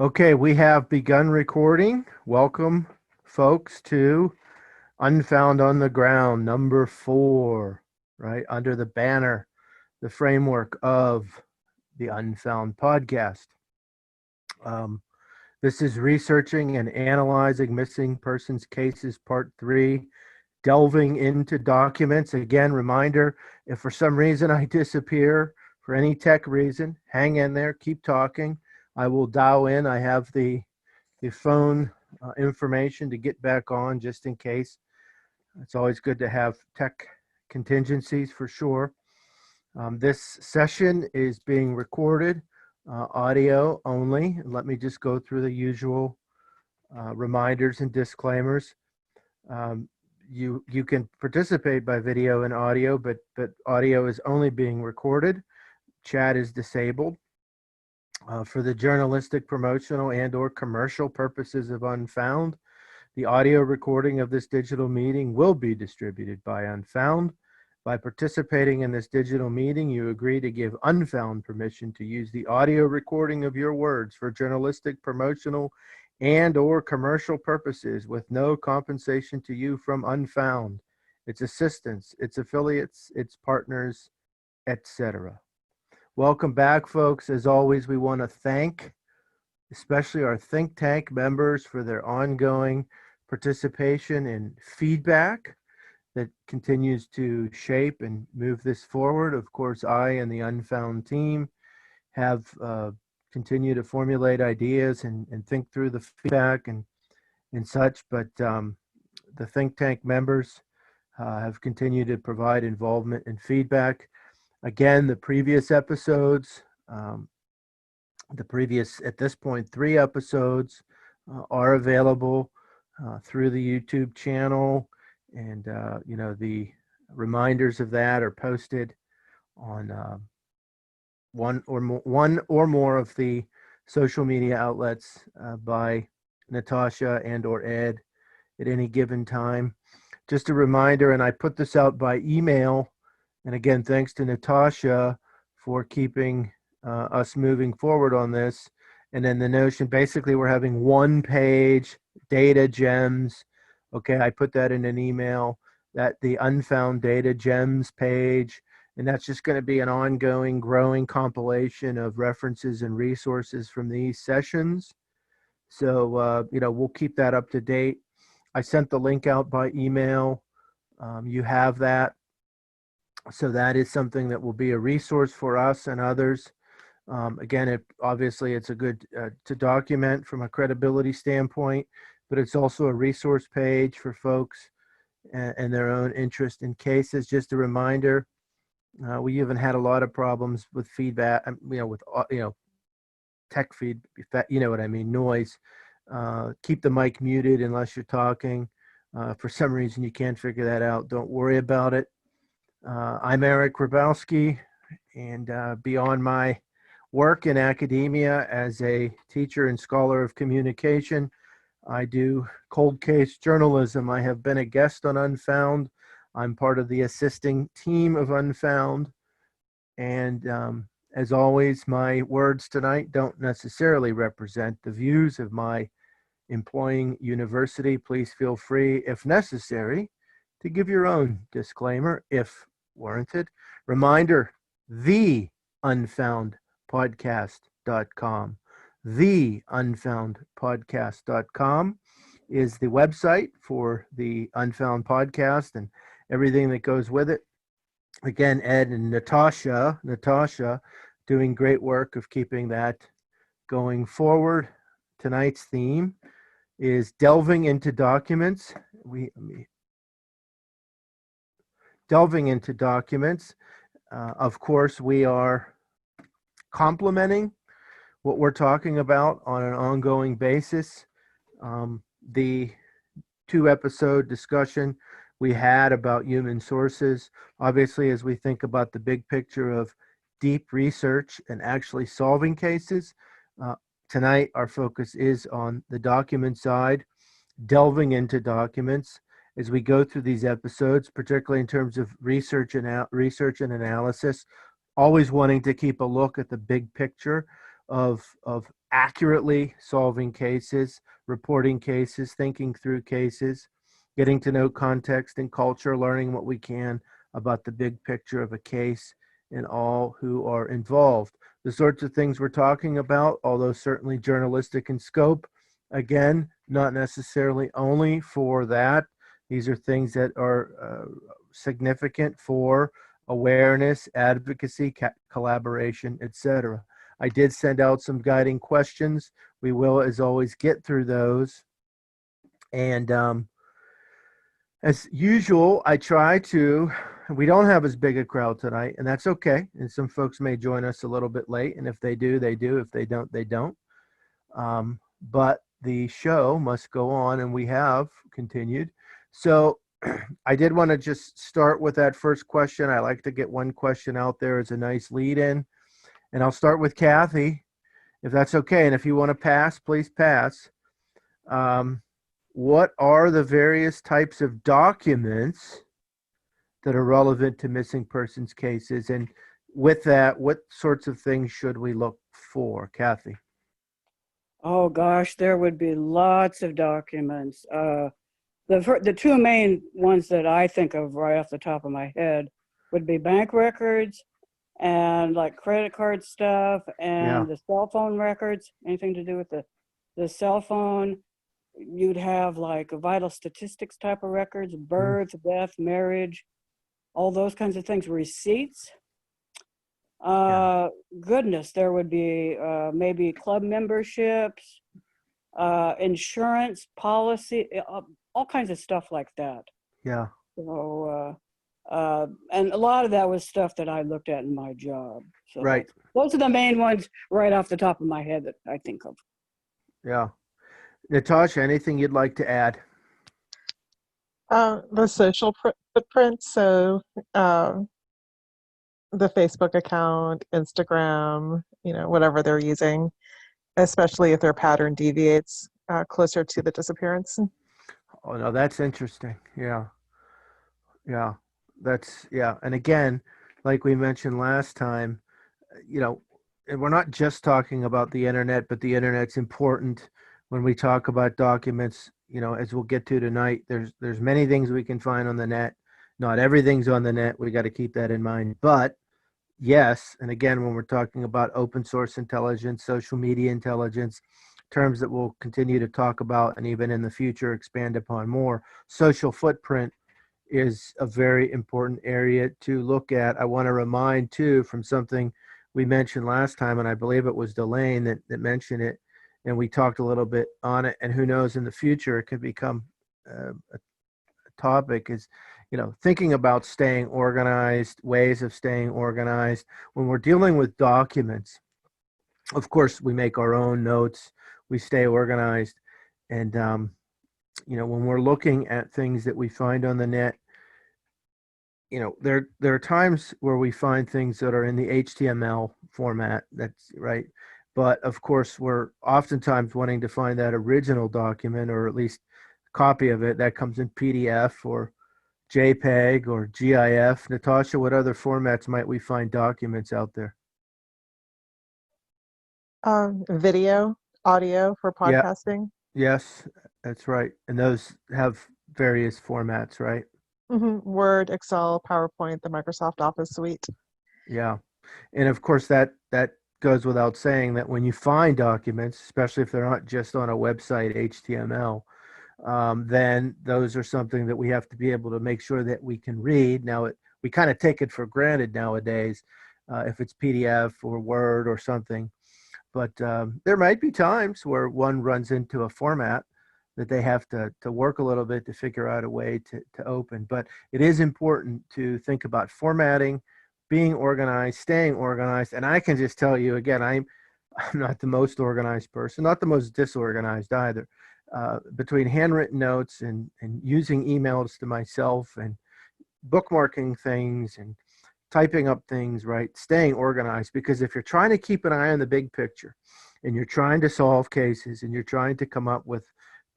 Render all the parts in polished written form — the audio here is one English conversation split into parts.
Okay, we have begun recording. Welcome, folks, to Unfound on the Ground, number 4, right? Under the banner, the framework of the Unfound Podcast. Um, this is researching and analyzing missing persons cases, part 3, delving into documents. Again, reminder, if for some reason I disappear, for any tech reason, hang in there, keep talking. I will dial in. I have the phone information to get back on just in case. It's always good to have tech contingencies for sure. This session is being recorded, audio only. Let me just go through the usual reminders and disclaimers. Um, you can participate by video and audio, but audio is only being recorded. Chat is disabled. For the journalistic, promotional, and/or commercial purposes of Unfound, the audio recording of this digital meeting will be distributed by Unfound. By participating in this digital meeting, you agree to give Unfound permission to use the audio recording of your words for journalistic, promotional, and/or commercial purposes with no compensation to you from Unfound, its assistants, its affiliates, its partners, etc. Welcome back, folks. As always, we want to thank especially our think tank members for their ongoing participation and feedback that continues to shape and move this forward. Of course, I and the Unfound team have continued to formulate ideas and think through the feedback and such, but the think tank members have continued to provide involvement and feedback. Again, the previous episodes, at this point, 3 episodes are available through the YouTube channel, and the reminders of that are posted on one or more of the social media outlets by Natasha and/or Ed at any given time. Just a reminder, and I put this out by email, and again, thanks to Natasha for keeping us moving forward on this. And then the notion, basically, we're having 1-page data gems. Okay, I put that in an email, that the Unfound Data Gems page, and that's just going to be an ongoing, growing compilation of references and resources from these sessions. So, we'll keep that up to date. I sent the link out by email. You have that. So that is something that will be a resource for us and others. Again, obviously it's a good to document from a credibility standpoint, but it's also a resource page for folks and their own interest in cases. Just a reminder, we even had a lot of problems with feedback, with tech feed, you know what I mean, noise. Keep the mic muted unless you're talking. For some reason you can't figure that out, don't worry about it. I'm Eric Grabowski, and beyond my work in academia as a teacher and scholar of communication, I do cold case journalism. I have been a guest on Unfound. I'm part of the assisting team of Unfound. And as always, my words tonight don't necessarily represent the views of my employing university. Please feel free, if necessary, to give your own disclaimer if warranted. Reminder, the unfoundpodcast.com. The unfoundpodcast.com is the website for the Unfound Podcast and everything that goes with it. Again, Ed and Natasha doing great work of keeping that going forward. Tonight's theme is delving into documents. Delving into documents. Of course, we are complementing what we're talking about on an ongoing basis. The 2-episode discussion we had about human sources, obviously, as we think about the big picture of deep research and actually solving cases, tonight our focus is on the document side, delving into documents as we go through these episodes, particularly in terms of research and analysis, always wanting to keep a look at the big picture. of accurately solving cases, reporting cases, thinking through cases, getting to know context and culture, learning what we can about the big picture of a case and all who are involved. The sorts of things we're talking about, although certainly journalistic in scope, again, not necessarily only for that. These are things that are significant for awareness, advocacy, collaboration, etc. I did send out some guiding questions. We will, as always, get through those. And as usual, I try to, we don't have as big a crowd tonight, and that's okay. And some folks may join us a little bit late. And if they do, they do. If they don't, they don't. But the show must go on, and we have continued. So I did want to just start with that first question. I like to get one question out there as a nice lead in. And I'll start with Kathy, if that's okay. And if you want to pass, please pass. What are the various types of documents that are relevant to missing persons cases? And with that, what sorts of things should we look for? Kathy? Oh gosh, there would be lots of documents. The two main ones that I think of right off the top of my head would be bank records and like credit card stuff and the cell phone records, anything to do with the cell phone. You'd have like vital statistics type of records, birth, death, marriage, all those kinds of things, receipts. Goodness, there would be maybe club memberships, insurance, policy, all kinds of stuff like that. Yeah. So, and a lot of that was stuff that I looked at in my job. So right. Those are the main ones right off the top of my head that I think of. Yeah. Natasha, anything you'd like to add? The social footprint. So the Facebook account, Instagram, whatever they're using, especially if their pattern deviates closer to the disappearance. Oh, no, that's interesting. Yeah. And again, like we mentioned last time, and we're not just talking about the internet, but the internet's important when we talk about documents. As we'll get to tonight, there's many things we can find on the net. Not everything's on the net. We got to keep that in mind. But yes, and again, when we're talking about open source intelligence, social media intelligence, terms that we'll continue to talk about and even in the future expand upon more, social footprint is a very important area to look at. I want to remind too from something we mentioned last time, and I believe it was Delane that mentioned it, and we talked a little bit on it, and who knows, in the future it could become a topic, is thinking about staying organized, ways of staying organized. When we're dealing with documents, of course we make our own notes, we stay organized, and when we're looking at things that we find on the net, there are times where we find things that are in the HTML format. That's right. But of course, we're oftentimes wanting to find that original document, or at least a copy of it that comes in PDF or JPEG or GIF. Natasha, what other formats might we find documents out there? Video, audio for podcasting. Yes, that's right. And those have various formats, right? Mm-hmm. Word, Excel, PowerPoint, the Microsoft Office suite. Yeah. And of course, that goes without saying that when you find documents, especially if they're not just on a website, HTML, then those are something that we have to be able to make sure that we can read. Now, we kind of take it for granted nowadays if it's PDF or Word or something. But there might be times where one runs into a format that they have to work a little bit to figure out a way to open. But it is important to think about formatting, being organized, staying organized. And I can just tell you, again, I'm not the most organized person, not the most disorganized either. Between handwritten notes and using emails to myself and bookmarking things and typing up things, right? Staying organized, because if you're trying to keep an eye on the big picture and you're trying to solve cases and you're trying to come up with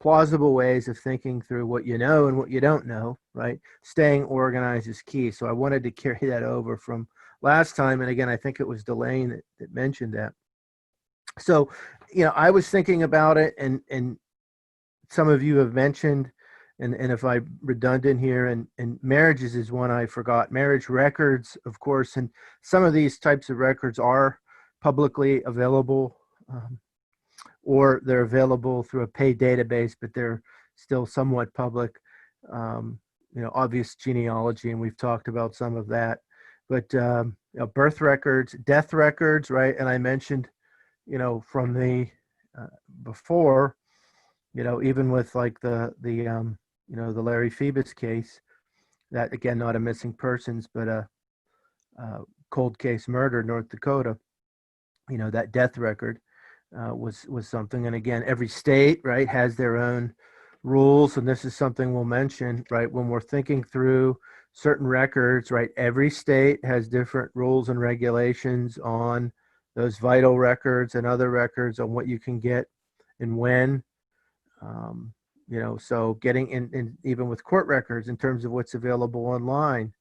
plausible ways of thinking through what you know and what you don't know, right? Staying organized is key. So I wanted to carry that over from last time. And again, I think it was Delane that mentioned that. So, I was thinking about it, and some of you have mentioned, and if I'm redundant here, and marriages is one I forgot. Marriage records, of course, and some of these types of records are publicly available, or they're available through a paid database, but they're still somewhat public. Obvious genealogy, and we've talked about some of that. But birth records, death records, right? And I mentioned, from the before, even with like the Larry Phoebus case, that again, not a missing persons, but a cold case murder, North Dakota. That death record was something. And again, every state, right, has their own rules, and this is something we'll mention, right, when we're thinking through certain records, right? Every state has different rules and regulations on those vital records and other records on what you can get and when. So getting in even with court records in terms of what's available online,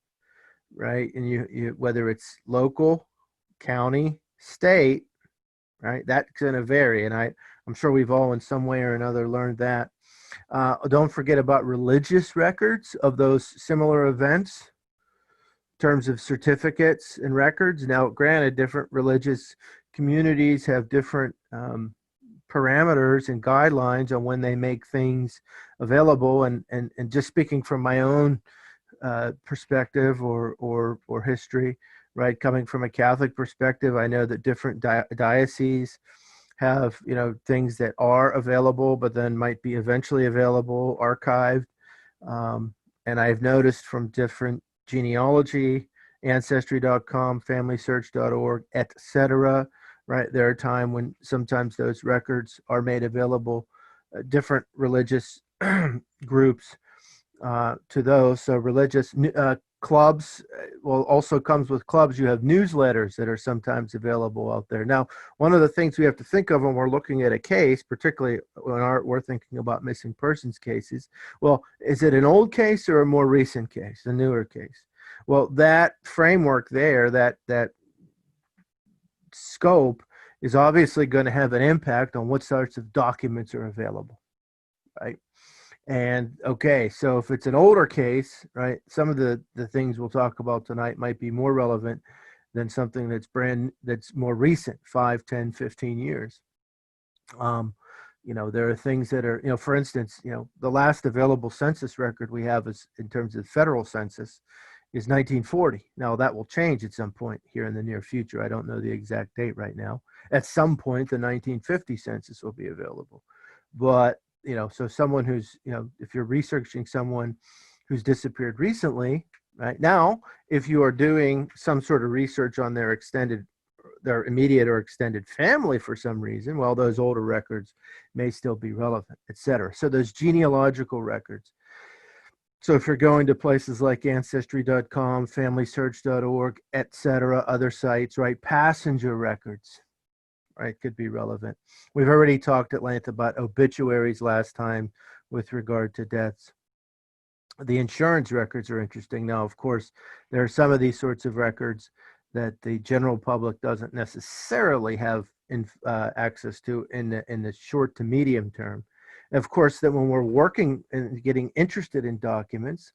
right? And you whether it's local, county, state, right? That's going to vary, and I'm sure we've all in some way or another learned that. Don't forget about religious records of those similar events in terms of certificates and records. Now, granted, different religious communities have different parameters and guidelines on when they make things available. And just speaking from my own perspective or history, right? Coming from a Catholic perspective, I know that different dioceses have, things that are available, but then might be eventually available, archived. And I've noticed from different genealogy, ancestry.com, familysearch.org, etc., right? There are times when sometimes those records are made available, different religious groups to those. So religious clubs, well, also comes with clubs. You have newsletters that are sometimes available out there. Now, one of the things we have to think of when we're looking at a case, particularly when we're thinking about missing persons cases, well, is it an old case or a more recent case, a newer case? Well, that framework there, that scope is obviously going to have an impact on what sorts of documents are available, right? And okay, so if it's an older case, right, some of the things we'll talk about tonight might be more relevant than something that's more recent, 5, 10, 15 years. There are things that are, for instance, the last available census record we have is in terms of federal census is 1940. Now that will change at some point here in the near future. I don't know the exact date right now. At some point, the 1950 census will be available. But, so someone who's, if you're researching someone who's disappeared recently, right now, if you are doing some sort of research on their immediate or extended family for some reason, well, those older records may still be relevant, et cetera. So those genealogical records. So if you're going to places like ancestry.com, familysearch.org, et cetera, other sites, right, passenger records, right, could be relevant. We've already talked at length about obituaries last time with regard to deaths. The insurance records are interesting. Now, of course, there are some of these sorts of records that the general public doesn't necessarily have access to in the short to medium term. And of course, that when we're working and getting interested in documents,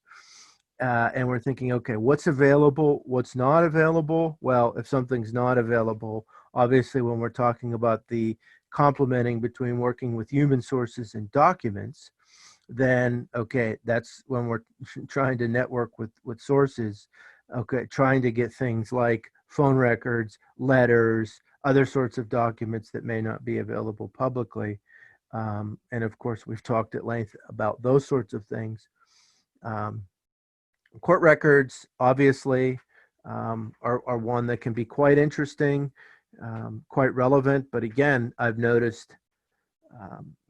and we're thinking, okay, what's available, what's not available? Well, if something's not available, obviously, when we're talking about the complementing between working with human sources and documents, then, okay, that's when we're trying to network with sources, okay, trying to get things like phone records, letters, other sorts of documents that may not be available publicly. And of course, we've talked at length about those sorts of things. Court records, obviously, are one that can be quite interesting, quite relevant. But again, I've noticed,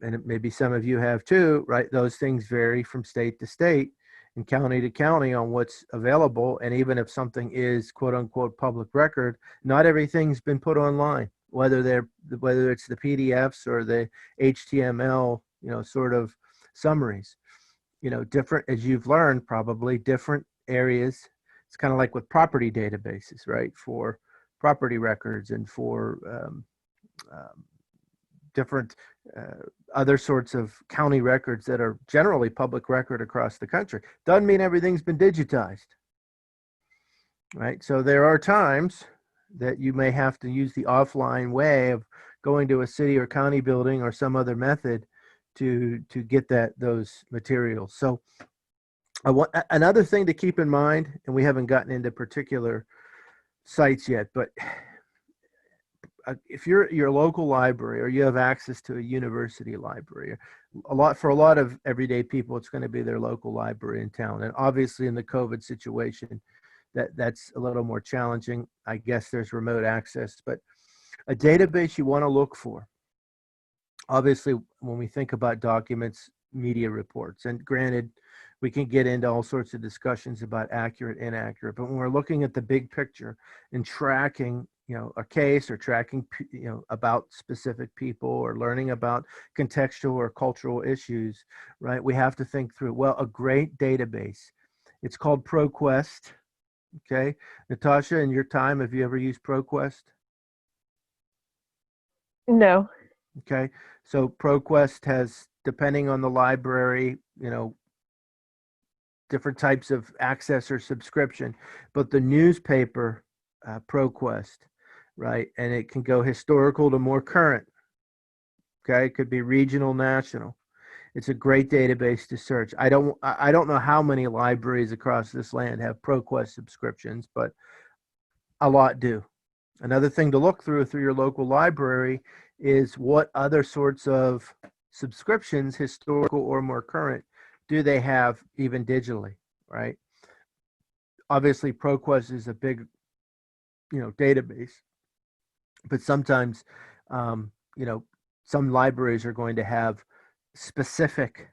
and maybe some of you have too, right? Those things vary from state to state and county to county on what's available. And even if something is quote unquote public record, not everything's been put online, whether it's the PDFs or the HTML, sort of summaries. Different, as you've learned, probably different areas. It's kind of like with property databases, right? For property records and for different other sorts of county records that are generally public record across the country. Doesn't mean everything's been digitized, right? So there are times that you may have to use the offline way of going to a city or county building or some other method to get those materials. So another thing to keep in mind, and we haven't gotten into particular sites yet, but if you're your local library or you have access to a university library, for a lot of everyday people, it's going to be their local library in town. And obviously in the COVID situation, that's a little more challenging. I guess there's remote access, but a database you want to look for. Obviously, when we think about documents, media reports, and granted, we can get into all sorts of discussions about accurate, inaccurate, but when we're looking at the big picture and tracking, a case or tracking, about specific people or learning about contextual or cultural issues, right? We have to think through, well, a great database. It's called Proquest. Okay. Natasha, in your time, have you ever used Proquest? No. Okay. So Proquest has, depending on the library, different types of access or subscription, but the newspaper, Proquest, right? And it can go historical to more current. Okay. It could be regional, national. It's a great database to search. I don't know how many libraries across this land have Proquest subscriptions, but a lot do. Another thing to look through your local library is what other sorts of subscriptions, historical or more current, do they have even digitally, right? Obviously, Proquest is a big, database, but sometimes, some libraries are going to have specific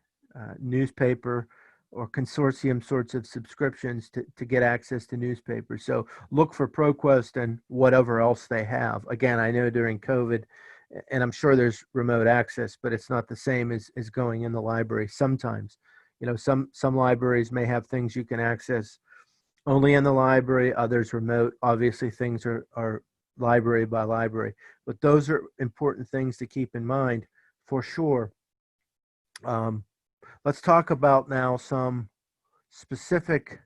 newspaper or consortium sorts of subscriptions to get access to newspapers. So look for Proquest and whatever else they have. Again, I know during COVID, and I'm sure there's remote access, but it's not the same as going in the library. Sometimes, some libraries may have things you can access only in the library, others remote. Obviously, things are library by library, but those are important things to keep in mind for sure. Let's talk about now some specific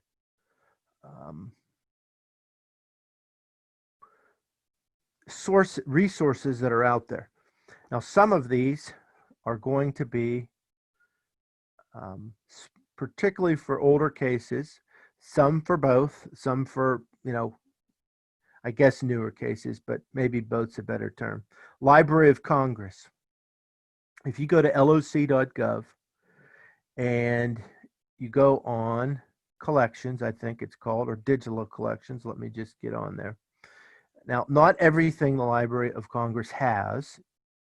resources that are out there. Now, some of these are going to be particularly for older cases, some for both, some for, I guess newer cases, but maybe both's a better term. Library of Congress. If you go to loc.gov and you go on collections, I think it's called, or digital collections. Let me just get on there. Now, not everything the Library of Congress has,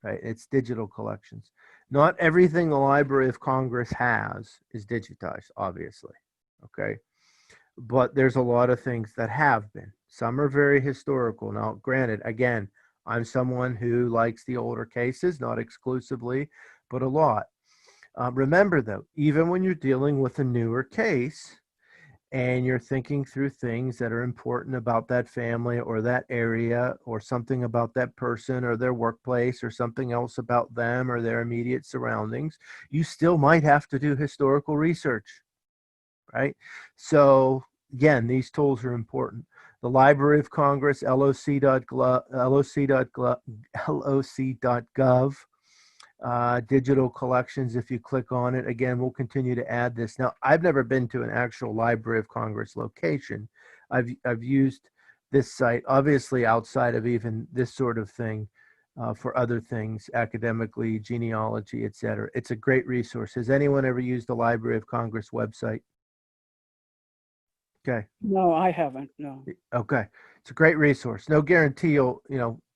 right? It's digital collections. Not everything the Library of Congress has is digitized, obviously, okay? But there's a lot of things that have been. Some are very historical. Now, granted, again, I'm someone who likes the older cases, not exclusively, but a lot. Remember, though, even when you're dealing with a newer case and you're thinking through things that are important about that family or that area or something about that person or their workplace or something else about them or their immediate surroundings, you still might have to do historical research, right? So, again, these tools are important. The Library of Congress, loc.gov, digital collections, if you click on it. Again, we'll continue to add this. Now, I've never been to an actual Library of Congress location. I've used this site, obviously outside of even this sort of thing, for other things, academically, genealogy, etc. It's a great resource. Has anyone ever used the Library of Congress website? Okay. No, I haven't. No. Okay. It's a great resource. No guarantee you'll,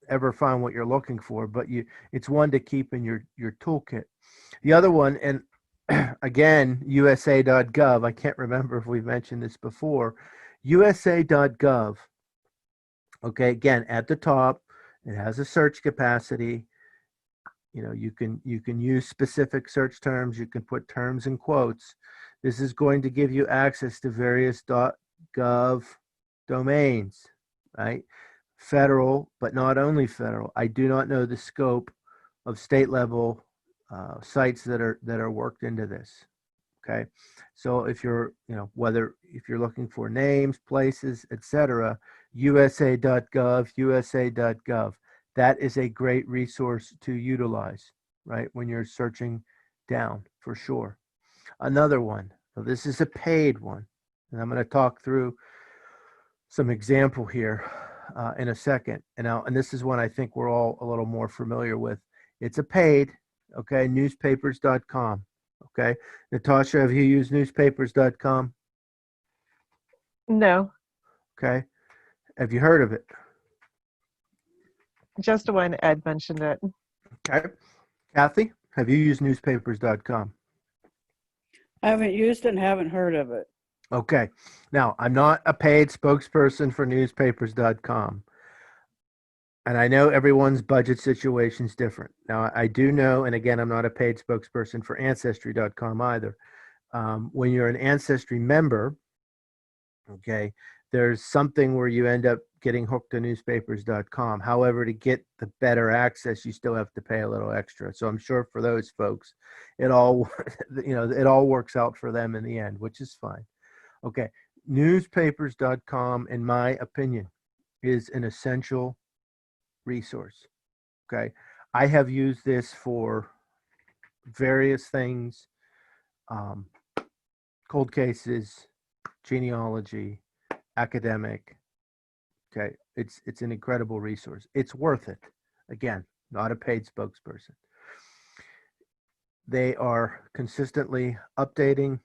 ever find what you're looking for, but it's one to keep in your toolkit. The other one, and again, USA.gov, I can't remember if we've mentioned this before, USA.gov. Okay, again, at the top, it has a search capacity. You can use specific search terms, you can put terms in quotes. This is going to give you access to various .gov domains, right? Federal, but not only federal. I do not know the scope of state level sites that are worked into this. Okay, so if you're, if you're looking for names, places, etc., USA.gov, USA.gov, that is a great resource to utilize, right, when you're searching down, for sure. Another one, so this is a paid one, and I'm going to talk through some example here in a second. And this is one I think we're all a little more familiar with. It's a paid, okay, newspapers.com. Okay. Natasha, have you used newspapers.com? No, Okay. Have you heard of it? just when Ed mentioned it. Okay. Kathy, have you used newspapers.com? I haven't used it and haven't heard of it. Okay. Now, I'm not a paid spokesperson for newspapers.com. And I know everyone's budget situation is different. Now, I do know, and again, I'm not a paid spokesperson for ancestry.com either. When you're an Ancestry member, okay, there's something where you end up getting hooked to newspapers.com. However, to get the better access, you still have to pay a little extra. So I'm sure for those folks, it all, it all works out for them in the end, which is fine. Okay, newspapers.com, in my opinion, is an essential resource. Okay, I have used this for various things, cold cases, genealogy, academic. Okay, it's an incredible resource. It's worth it. Again, not a paid spokesperson. They are consistently updating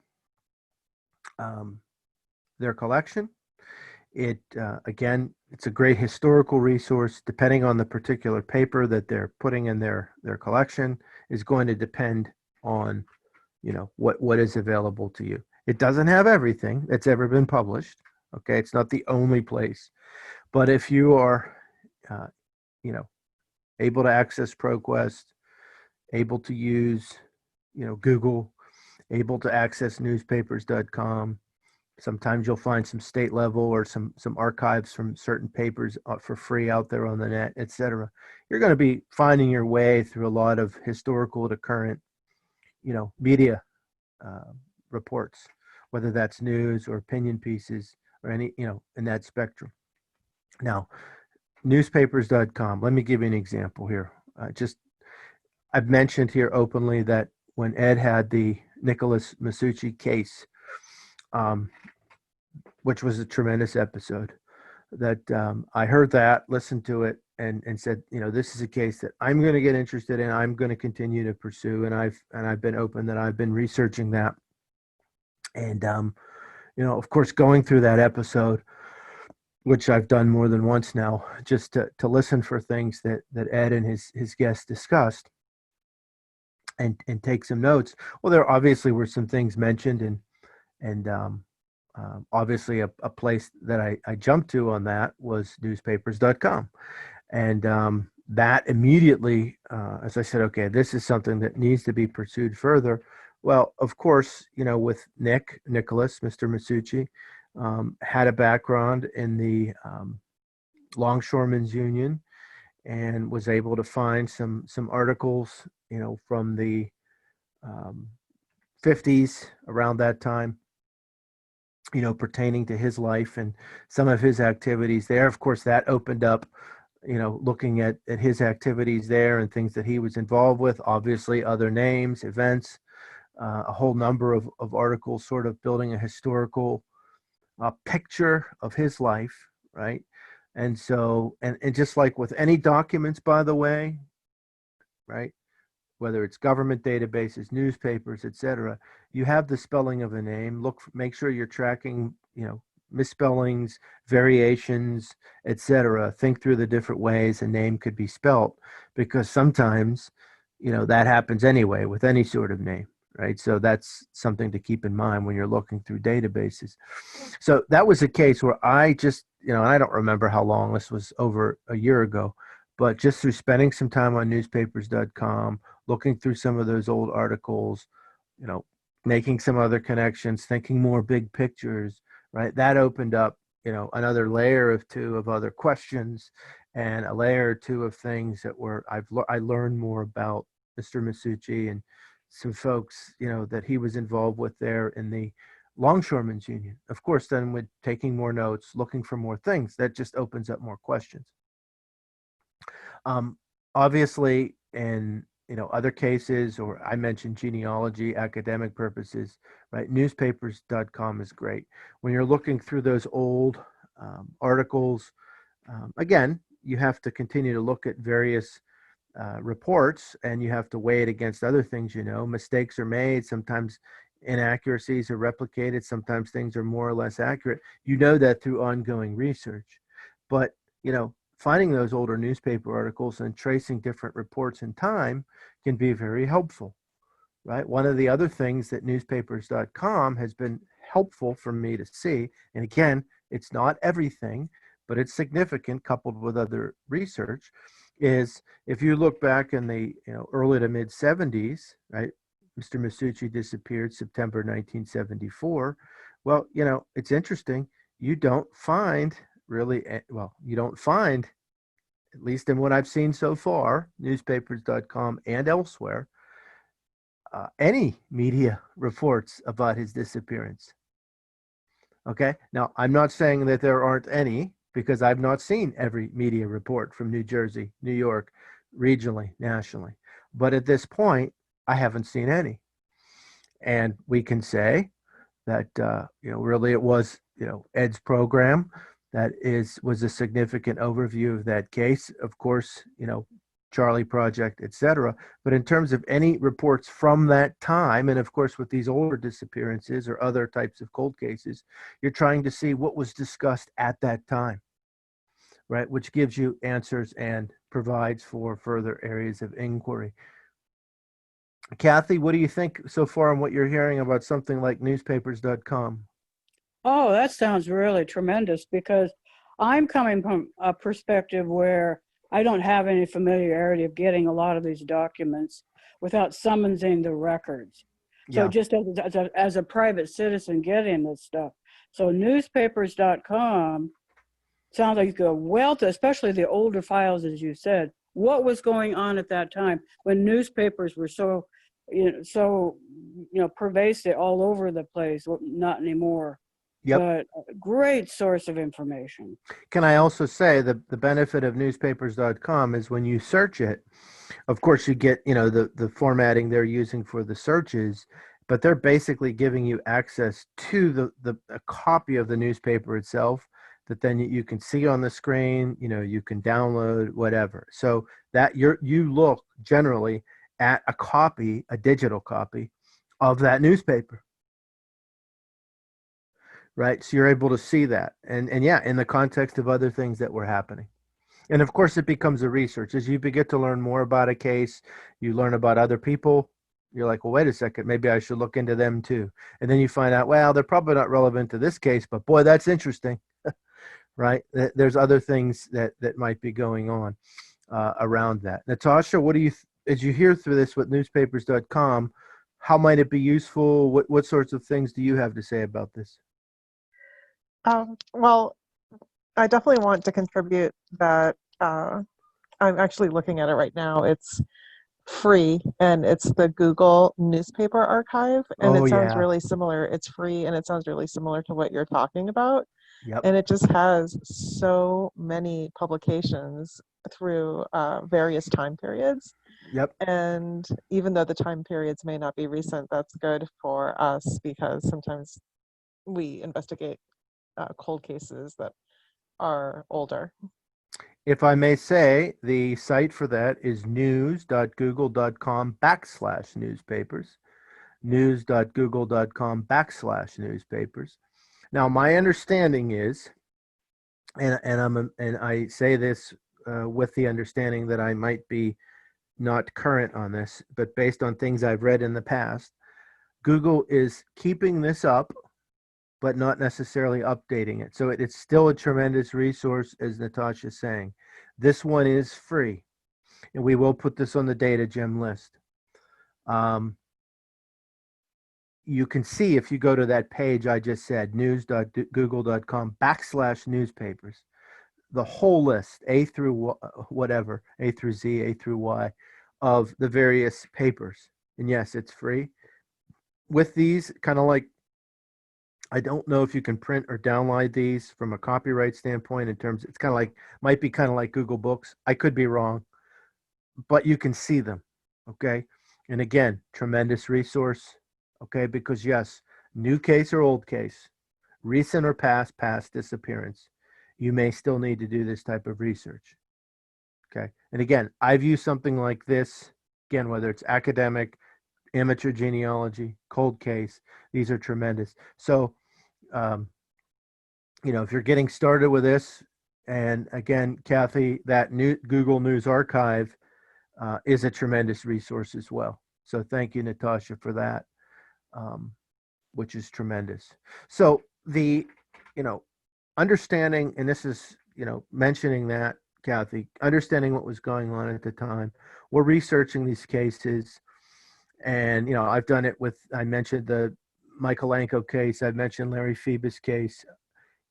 their collection. It again, it's a great historical resource. Depending on the particular paper that they're putting in their collection, is going to depend on, what is available to you. It doesn't have everything that's ever been published. Okay, it's not the only place, but if you are, able to access Proquest, able to use, Google, able to access newspapers.com. Sometimes you'll find some state level or some archives from certain papers for free out there on the net, etc. You're going to be finding your way through a lot of historical to current, media reports, whether that's news or opinion pieces or any, in that spectrum. Now, newspapers.com. Let me give you an example here. I've mentioned here openly that when Ed had the Nicholas Masucci case, which was a tremendous episode, that I heard that, listened to it, and said, this is a case that I'm going to get interested in. I'm going to continue to pursue, and I've been open that I've been researching that, and of course, going through that episode, which I've done more than once now, just to listen for things that Ed and his guests discussed, and take some notes. Well, there obviously were some things mentioned, and obviously a place that I jumped to on that was newspapers.com. And that immediately, as I said, okay, this is something that needs to be pursued further. Well, of course, with Nicholas, Mr. Masucci, had a background in the Longshoremen's Union, and was able to find some articles, from the 50s, around that time, pertaining to his life and some of his activities there. Of course, that opened up, looking at his activities there and things that he was involved with, obviously other names, events, a whole number of articles, sort of building a historical picture of his life, right? And so, and just like with any documents, by the way, right, whether it's government databases, newspapers, etc., you have the spelling of a name. Make sure you're tracking, misspellings, variations, etc. Think through the different ways a name could be spelt, because sometimes, that happens anyway with any sort of name, right? So that's something to keep in mind when you're looking through databases. So that was a case where I just, I don't remember how long, this was over a year ago, but just through spending some time on newspapers.com, looking through some of those old articles, making some other connections, thinking more big pictures, right? That opened up, another layer of two of other questions. and a layer or two of things that I learned more about Mr. Masucci and some folks, that he was involved with there in the Longshoremen's Union. Of course, then with taking more notes, looking for more things, that just opens up more questions. Obviously, in other cases, or I mentioned genealogy, academic purposes, right? Newspapers.com is great. When you're looking through those old articles, again, you have to continue to look at various reports, and you have to weigh it against other things. Mistakes are made. Sometimes inaccuracies are replicated. Sometimes things are more or less accurate. You know that through ongoing research. But, finding those older newspaper articles and tracing different reports in time can be very helpful, right? One of the other things that newspapers.com has been helpful for me to see, and again, it's not everything, but it's significant coupled with other research, is if you look back in the early to mid 70s, right? Mr. Masucci disappeared September 1974. Well, it's interesting. You don't find really, you don't find, at least in what I've seen so far, newspapers.com and elsewhere, any media reports about his disappearance. Okay. Now, I'm not saying that there aren't any, because I've not seen every media report from New Jersey, New York, regionally, nationally. But at this point, I haven't seen any. And we can say that, really it was, Ed's program that was a significant overview of that case. Of course, Charlie Project, etc. But in terms of any reports from that time, and of course with these older disappearances or other types of cold cases, you're trying to see what was discussed at that time, right? Which gives you answers and provides for further areas of inquiry. Kathy, what do you think so far on what you're hearing about something like newspapers.com? Oh, that sounds really tremendous, because I'm coming from a perspective where I don't have any familiarity of getting a lot of these documents without summoning the records. So Yeah. just as a private citizen getting this stuff. So newspapers.com sounds like a wealth, especially the older files, as you said. What was going on at that time when newspapers were so pervasive all over the place? Well, not anymore. Yep. But a great source of information. Can I also say the benefit of newspapers.com is when you search it, of course you get, the formatting they're using for the searches, but they're basically giving you access to a copy of the newspaper itself that then you can see on the screen, you can download, whatever. So that you look generally at a digital copy of that newspaper. Right. So you're able to see that. And yeah, in the context of other things that were happening. And of course, it becomes a research. As you get to learn more about a case, you learn about other people. You're like, well, wait a second, maybe I should look into them too. And then you find out, well, they're probably not relevant to this case, but boy, that's interesting. Right. There's other things that might be going on around that. Natasha, what do you, as you hear through this with newspapers.com, how might it be useful? What sorts of things do you have to say about this? Well, I definitely want to contribute that I'm actually looking at it right now. It's free, and it's the Google Newspaper Archive, and Oh, it sounds yeah. really similar. It's free, and it sounds really similar to what you're talking about. Yep. And it just has so many publications through various time periods. Yep. And even though the time periods may not be recent, that's good for us, because sometimes we investigate cold cases that are older. If I may say, the site for that is news.google.com/newspapers. News.google.com/newspapers. Now, my understanding is, and I say this with the understanding that I might be not current on this, but based on things I've read in the past, Google is keeping this up, but not necessarily updating it. So it's still a tremendous resource, as Natasha's saying. This one is free, and we will put this on the data gem list. You can see, if you go to that page I just said, news.google.com/newspapers, the whole list, A through whatever, A through Z, A through Y, of the various papers. And yes, it's free. With these, kind of like, I don't know if you can print or download these from a copyright standpoint in terms, it's kind of like, might be kind of like Google Books. I could be wrong, but you can see them. Okay. And again, tremendous resource. Okay. Because yes, new case or old case, recent or past disappearance, you may still need to do this type of research. Okay. And again, I've used something like this, again, whether it's academic, amateur genealogy, cold case, these are tremendous. So, if you're getting started with this, and again, Kathy, that new Google News Archive is a tremendous resource as well. So thank you, Natasha, for that, which is tremendous. So understanding, and this is, mentioning that, Kathy, understanding what was going on at the time, we're researching these cases. And, I've done it with, I mentioned the Michaelenko case, I've mentioned Larry Phoebus case.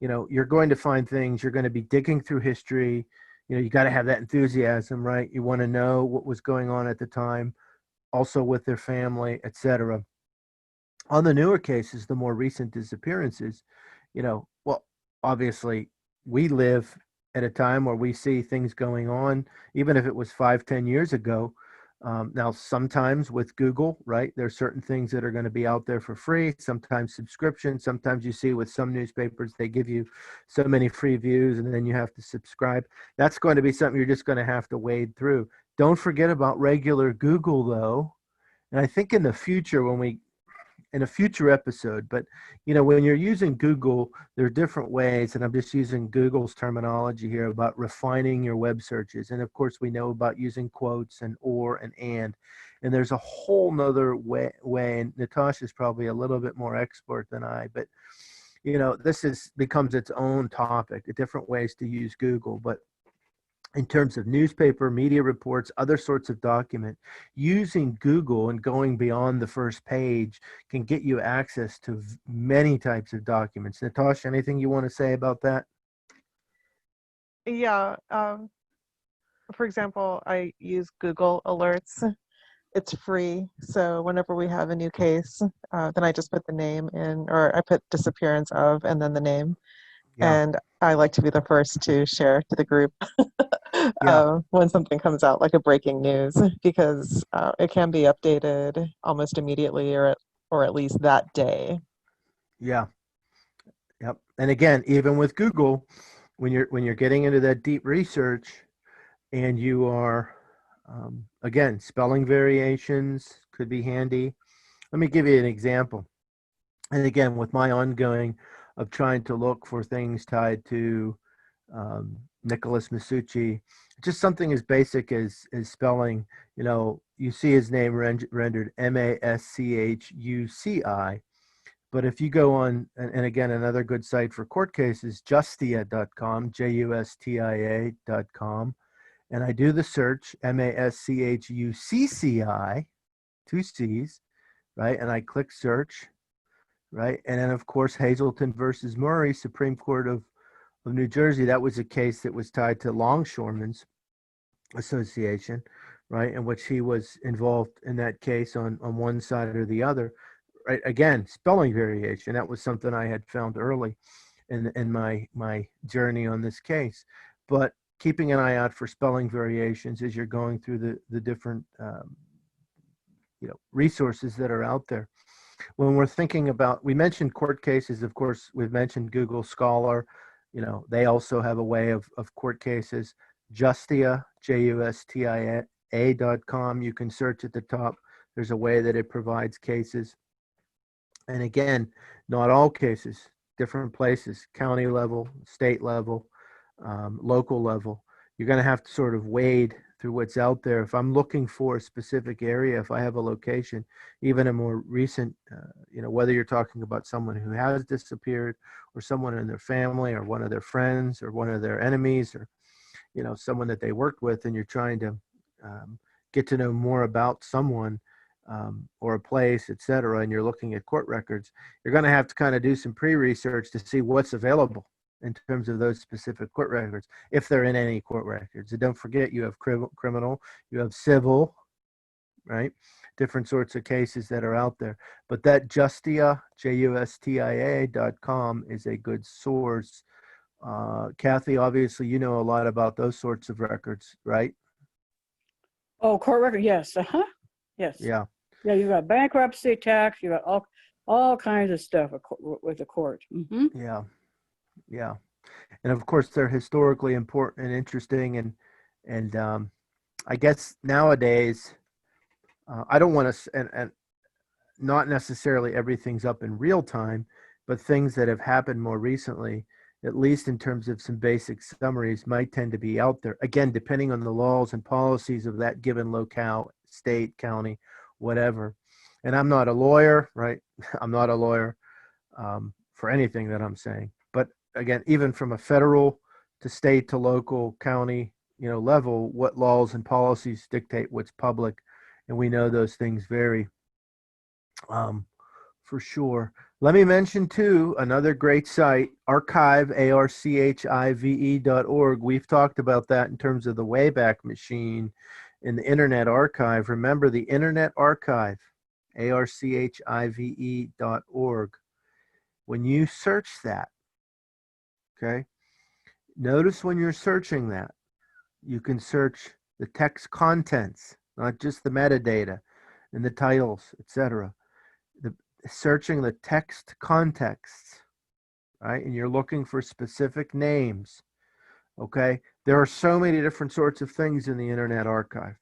You're going to find things, you're going to be digging through history. You got to have that enthusiasm, right? You want to know what was going on at the time, also with their family, etc. On the newer cases, the more recent disappearances, well, obviously we live at a time where we see things going on, even if it was 5-10 years ago. Now, sometimes with Google, right, there's certain things that are going to be out there for free, sometimes subscription. Sometimes you see with some newspapers, they give you so many free views and then you have to subscribe. That's going to be something you're just going to have to wade through. Don't forget about regular Google, though. And I think in the future, in a future episode, but when you're using Google, there are different ways, and I'm just using Google's terminology here about refining your web searches. And of course, we know about using quotes and or and there's a whole nother way, and Natasha's probably a little bit more expert than I, but this becomes its own topic, the different ways to use Google. But in terms of newspaper, media reports, other sorts of document, using Google and going beyond the first page can get you access to many types of documents. Natasha, anything you want to say about that? Yeah. For example, I use Google Alerts. It's free. So whenever we have a new case, then I just put the name in, or I put disappearance of, and then the name. Yeah, And I like to be the first to share to the group yeah, when something comes out, like a breaking news, because it can be updated almost immediately, or at least that day. yeah, yep. And again, even with Google, when you're getting into that deep research, and you are again, spelling variations could be handy. Let me give you an example. And again, with my ongoing of trying to look for things tied to Nicholas Masucci, just something as basic as spelling, you see his name rendered Maschuci. But if you go on, and again, another good site for court cases, justia.com, justia.com, and I do the search, Maschucci, two C's, right? And I click search, right? And then, of course, Hazelton versus Murray, Supreme Court of New Jersey. That was a case that was tied to Longshoremen's Association, right? In which he was involved in that case on one side or the other. Right? Again, spelling variation. That was something I had found early in my journey on this case. But keeping an eye out for spelling variations as you're going through the different resources that are out there. When we're thinking about, we mentioned court cases, of course, we've mentioned Google Scholar. They also have a way of court cases. Justia, justia.com. You can search at the top. There's a way that it provides cases. And again, not all cases, different places, county level, state level, local level. You're going to have to sort of wade through what's out there. If I'm looking for a specific area, if I have a location, even a more recent, whether you're talking about someone who has disappeared or someone in their family or one of their friends or one of their enemies or, someone that they worked with, and you're trying to get to know more about someone or a place, et cetera, and you're looking at court records, you're going to have to kind of do some pre-research to see what's available. in terms of those specific court records, if they're in any court records. And don't forget, you have criminal, you have civil, right? Different sorts of cases that are out there. But that Justia, JUSTIA.com is a good source. Kathy, obviously, you know a lot about those sorts of records, right? Oh, court record, yes, yes. Yeah. Yeah, you got bankruptcy, tax, you got all kinds of stuff with the court. Yeah. Yeah. And of course, they're historically important and interesting. And I guess nowadays, I don't want to, and not necessarily everything's up in real time, but things that have happened more recently, at least in terms of some basic summaries, might tend to be out there. Again, depending on the laws and policies of that given locale, state, county, whatever. And I'm not a lawyer, right? I'm not a lawyer for anything that I'm saying. But again, even from a federal to state to local, county, level, what laws and policies dictate what's public, and we know those things vary. For sure. Let me mention too another great site, archive, archive.org. We've talked about that in terms of the Wayback Machine in the Internet Archive. Remember the Internet Archive, archive.org. When you search that, okay, notice when you're searching that, you can search the text contents, not just the metadata and the titles, etc. Searching the text contexts, right? And you're looking for specific names, okay? There are so many different sorts of things in the Internet Archive.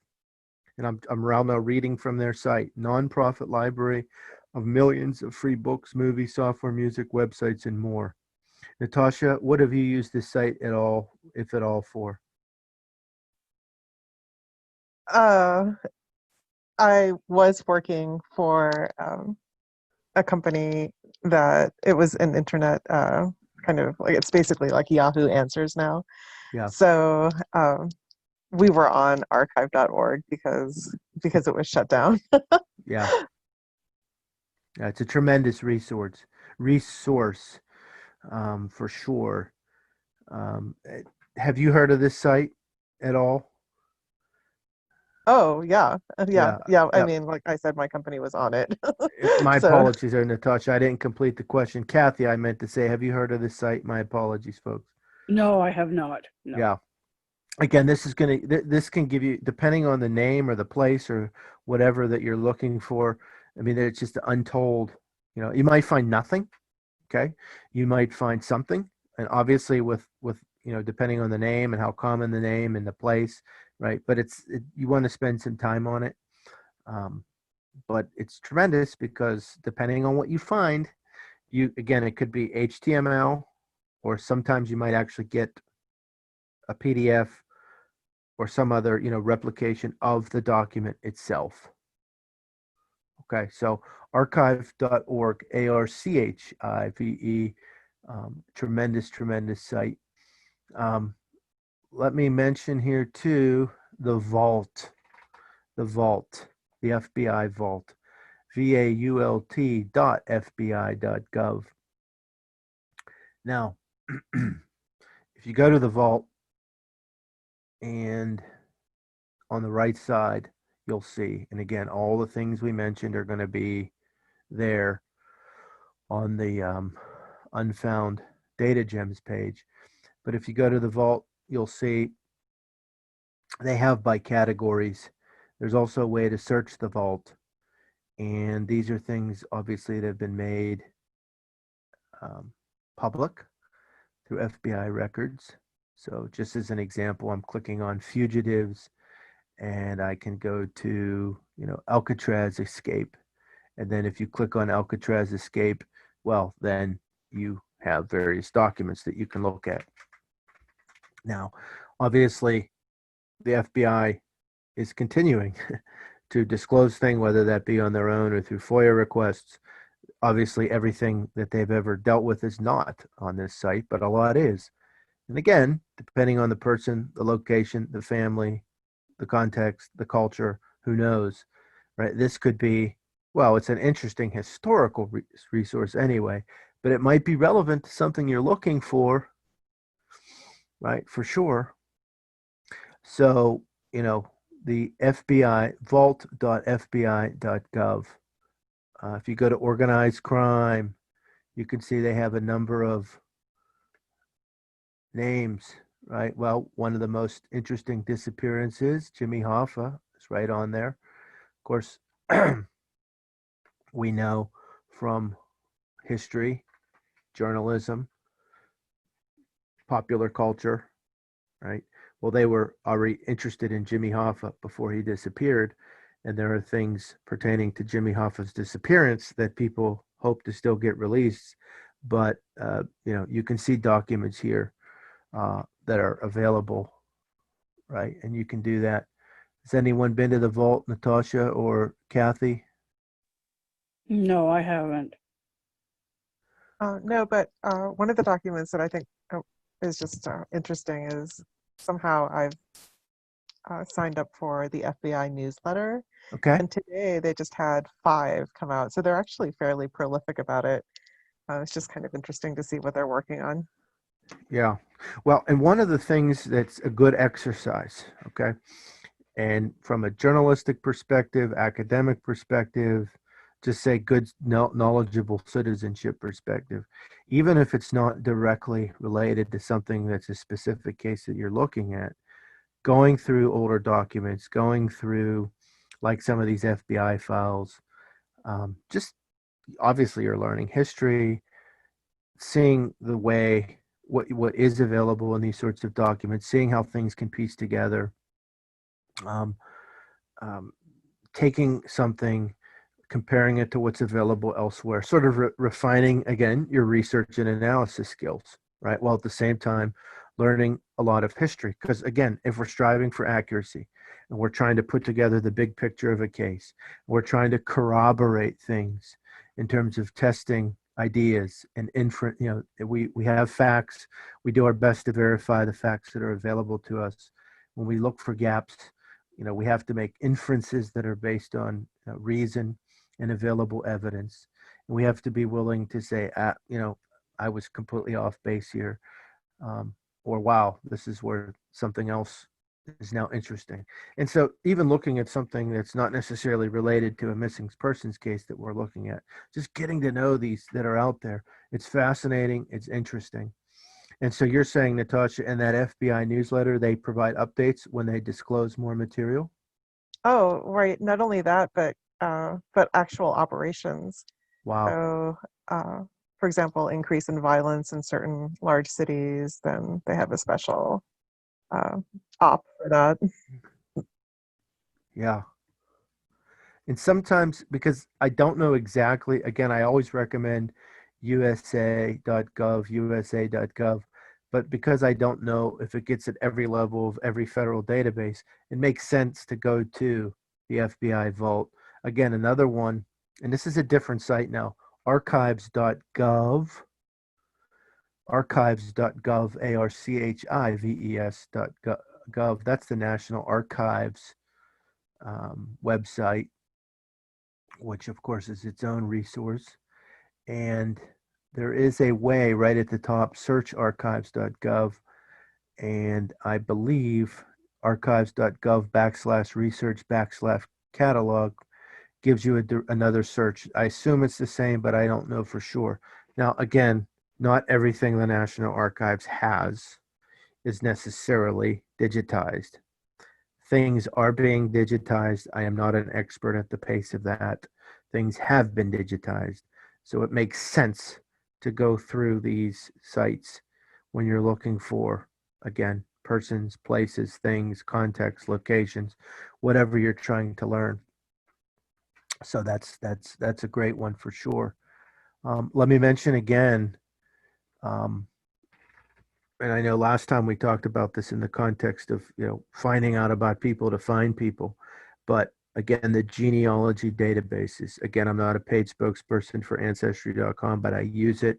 And I'm now reading from their site, nonprofit library of millions of free books, movies, software, music, websites, and more. Natasha, what have you used this site at all, if at all, for? I was working for a company that it was an internet kind of like, it's basically like Yahoo Answers now. Yeah. So we were on archive.org because it was shut down. Yeah. Yeah, it's a tremendous resource for sure. Have you heard of this site at all? Oh yeah. Yeah. I mean, like I said, my company was on it. My So- apologies there, Natasha. I didn't complete the question. Kathy, I meant to say, have you heard of this site? My apologies, folks. No, I have not. No. Yeah. Again, this can give you, depending on the name or the place or whatever that you're looking for. I mean, it's just untold. You might find nothing. Okay. You might find something, and obviously with depending on the name and how common the name and the place, right? But you want to spend some time on it. But it's tremendous because depending on what you find, it could be HTML, or sometimes you might actually get a PDF or some other, replication of the document itself. Okay, so archive.org, ARCHIVE, tremendous site. Let me mention here too, the vault, the FBI vault, vault.fbi.gov. Now, if you go to the vault, and on the right side, you'll see, and again, all the things we mentioned are going to be there on the Unfound Data Gems page. But if you go to the vault, you'll see they have by categories. There's also a way to search the vault. And these are things, obviously, that have been made public through FBI records. So just as an example, I'm clicking on fugitives, and I can go to, Alcatraz escape. And then if you click on Alcatraz escape, well, then you have various documents that you can look at. Now, obviously, the FBI is continuing to disclose things, whether that be on their own or through FOIA requests. Obviously, everything that they've ever dealt with is not on this site, but a lot is. And again, depending on the person, the location, the family, the context, the culture, who knows, right? This could be, well, it's an interesting historical resource anyway, but it might be relevant to something you're looking for right? For sure. So, the FBI, vault.fbi.gov. If you go to organized crime, you can see they have a number of names, right? Well, one of the most interesting disappearances, Jimmy Hoffa, is right on there. Of course, we know from history, journalism, popular culture, right? Well, they were already interested in Jimmy Hoffa before he disappeared. And there are things pertaining to Jimmy Hoffa's disappearance that people hope to still get released. But, you can see documents here that are available, right? And you can do that. Has anyone been to the vault, Natasha or Kathy? No, I haven't. No, but one of the documents that I think is just interesting is somehow I've signed up for the FBI newsletter, Okay. and today they just had 5 come out. So they're actually fairly prolific about it. It's just kind of interesting to see what they're working on. Yeah. Well, and one of the things that's a good exercise, okay, and from a journalistic perspective, academic perspective, just say good, knowledgeable citizenship perspective, even if it's not directly related to something that's a specific case that you're looking at, going through older documents, going through like some of these FBI files, just obviously you're learning history, seeing the way what is available in these sorts of documents, seeing how things can piece together, um, um, taking something, comparing it to what's available elsewhere, sort of refining again your research and analysis skills, right? While at the same time learning a lot of history. Because again, if we're striving for accuracy and we're trying to put together the big picture of a case, we're trying to corroborate things in terms of testing ideas and inference, we have facts, we do our best to verify the facts that are available to us. When we look for gaps, we have to make inferences that are based on reason and available evidence. And we have to be willing to say, I was completely off base here. Or, wow, this is where something else is now interesting. And so even looking at something that's not necessarily related to a missing persons case that we're looking at, just getting to know these that are out there, it's fascinating, it's interesting. And so you're saying, Natasha, in that FBI newsletter, they provide updates when they disclose more material? Oh, right. Not only that, but actual operations. Wow. So, for example, increase in violence in certain large cities, then they have a special uh, op for that. Yeah. And sometimes, because I don't know exactly, again, I always recommend USA.gov, USA.gov, but because I don't know if it gets at every level of every federal database, it makes sense to go to the FBI Vault. Again, another one, and this is a different site now, archives.gov, archives.gov, archives.gov. That's the National Archives website, which of course is its own resource. And there is a way right at the top, search archives.gov. And I believe archives.gov /research /catalog gives you another search. I assume it's the same, but I don't know for sure. Now, again, not everything the National Archives has is necessarily digitized. Things are being digitized. I am not an expert at the pace of that. Things have been digitized. So it makes sense to go through these sites when you're looking for, again, persons, places, things, contexts, locations, whatever you're trying to learn. So that's a great one for sure. Let me mention again, um, and I know last time we talked about this in the context of finding out about people to find people, but again, the genealogy databases. Again, I'm not a paid spokesperson for Ancestry.com, but I use it.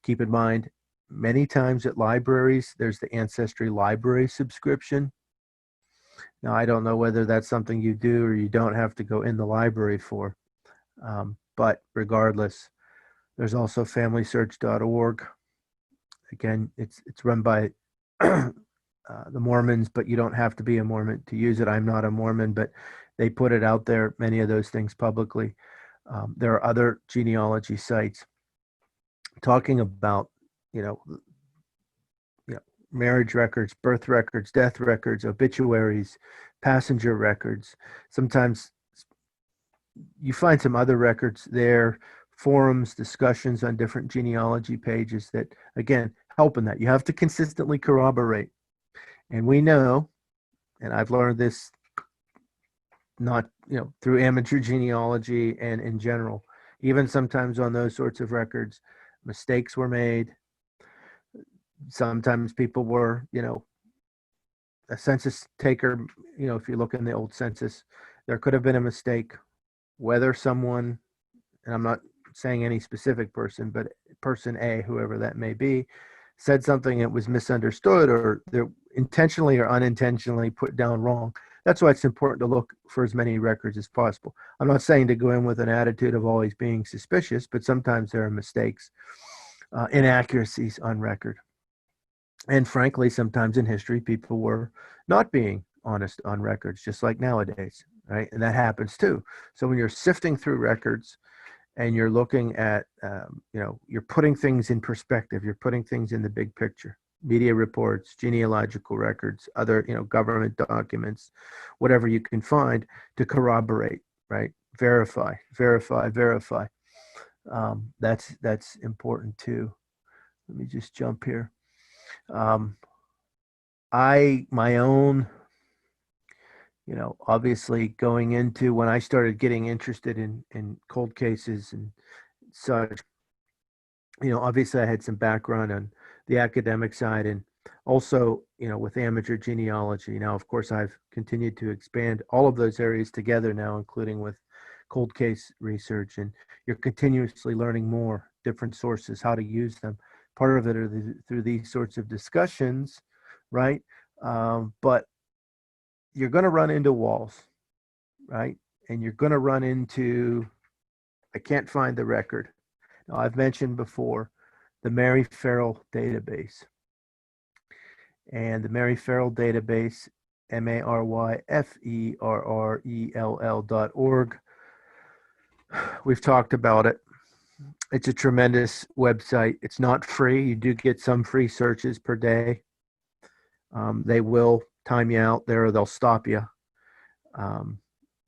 Keep in mind, many times at libraries, there's the Ancestry library subscription. Now, I don't know whether that's something you do or you don't have to go in the library for, but regardless, there's also FamilySearch.org. Again, it's run by the Mormons, but you don't have to be a Mormon to use it. I'm not a Mormon, but they put it out there, many of those things publicly. There are other genealogy sites talking about, you know, marriage records, birth records, death records, obituaries, passenger records. Sometimes you find some other records there, forums, discussions on different genealogy pages that, again, help in that. You have to consistently corroborate. And we know, and I've learned this not, through amateur genealogy and in general, even sometimes on those sorts of records, mistakes were made. Sometimes people were, a census taker, if you look in the old census, there could have been a mistake, whether someone, and I'm not saying any specific person, but person A, whoever that may be, said something that was misunderstood or they're intentionally or unintentionally put down wrong. That's why it's important to look for as many records as possible. I'm not saying to go in with an attitude of always being suspicious, but sometimes there are mistakes, inaccuracies on record. And frankly, sometimes in history, people were not being honest on records, just like nowadays, right? And that happens too. So when you're sifting through records and you're looking at, you're putting things in perspective, you're putting things in the big picture, media reports, genealogical records, other, government documents, whatever you can find to corroborate, right? Verify. That's important too. Let me just jump here. My own, obviously going into when I started getting interested in cold cases and such, obviously I had some background on the academic side and also, with amateur genealogy. Now, of course, I've continued to expand all of those areas together now, including with cold case research, and you're continuously learning more, different sources, how to use them. Part of it are through these sorts of discussions, right? But you're going to run into walls, right? And you're going to run into, I can't find the record. Now, I've mentioned before the Mary Ferrell database. And the Mary Ferrell database, MaryFerrell.org. We've talked about it. It's a tremendous website. It's not free. You do get some free searches per day. They will time you out there or they'll stop you.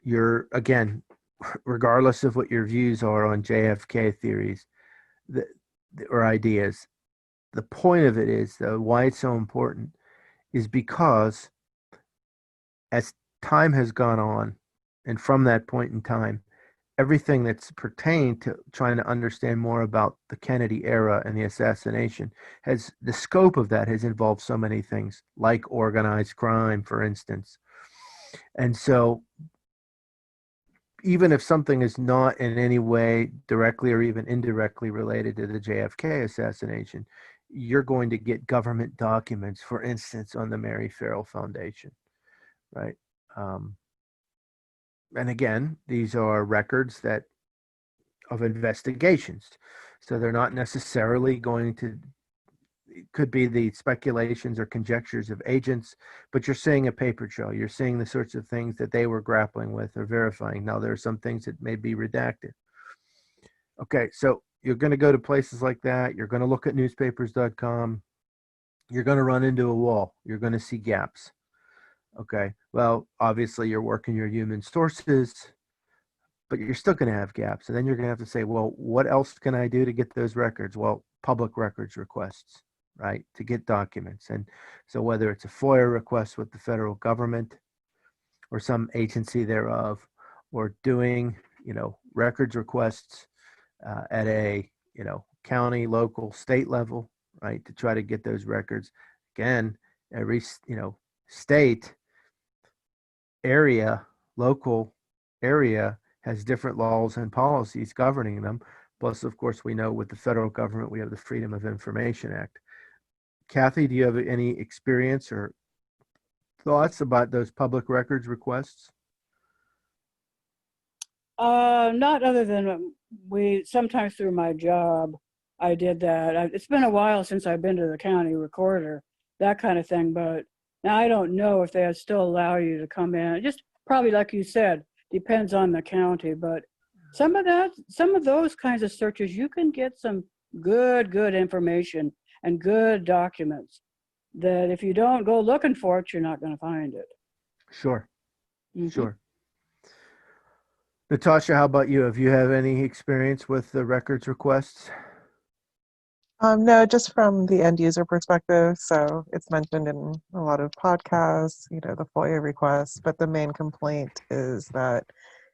You're, again, regardless of what your views are on JFK theories or ideas, the point of it is, though, why it's so important is because as time has gone on, and from that point in time, everything that's pertained to trying to understand more about the Kennedy era and the assassination the scope of that has involved so many things, like organized crime, for instance. And so even if something is not in any way directly or even indirectly related to the JFK assassination, you're going to get government documents, for instance, on the Mary Ferrell Foundation, right? And again, these are records of investigations. So they're not necessarily going to, it could be the speculations or conjectures of agents, but you're seeing a paper trail. You're seeing the sorts of things that they were grappling with or verifying. Now, there are some things that may be redacted. Okay, so you're going to go to places like that. You're going to look at newspapers.com. You're going to run into a wall. You're going to see gaps. Okay, well, obviously you're working your human sources, but you're still going to have gaps. And then you're going to have to say, well, what else can I do to get those records? Well, public records requests, right, to get documents. And so whether it's a FOIA request with the federal government or some agency thereof, or doing, records requests at a, county, local, state level, right, to try to get those records. Again, every, state, area, local area has different laws and policies governing them. Plus, of course, we know with the federal government, we have the Freedom of Information Act. Kathy, do you have any experience or thoughts about those public records requests? Not other than sometimes through my job, I did that. It's been a while since I've been to the county recorder, that kind of thing. But now I don't know if they still allow you to come in. It just probably, like you said, depends on the county. But some of those kinds of searches, you can get some good information and good documents that if you don't go looking for it, you're not going to find it. Sure. Mhm. Sure. Natasha, how about you? Have you have any experience with the records requests? No, just from the end user perspective. So it's mentioned in a lot of podcasts, the FOIA requests, but the main complaint is that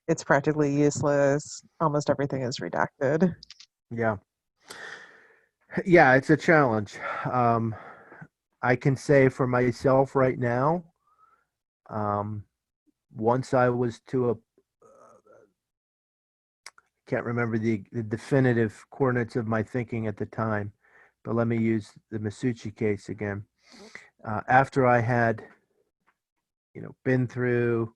it's practically useless. Almost everything is redacted. Yeah. Yeah, it's a challenge. I can say for myself right now, once I was to a, can't remember the definitive coordinates of my thinking at the time, but let me use the Masucci case again. After I had, been through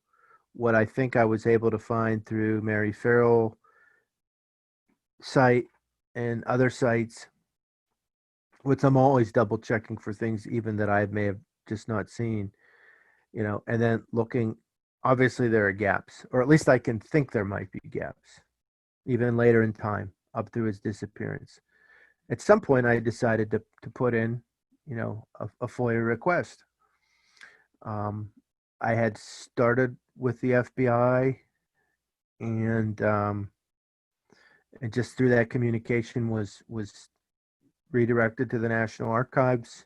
what I think I was able to find through Mary Farrell site and other sites, which I'm always double checking for things even that I may have just not seen, and then looking, obviously there are gaps, or at least I can think there might be gaps, even later in time, up through his disappearance. At some point, I decided to put in, a FOIA request. I had started with the FBI, and just through that communication was redirected to the National Archives,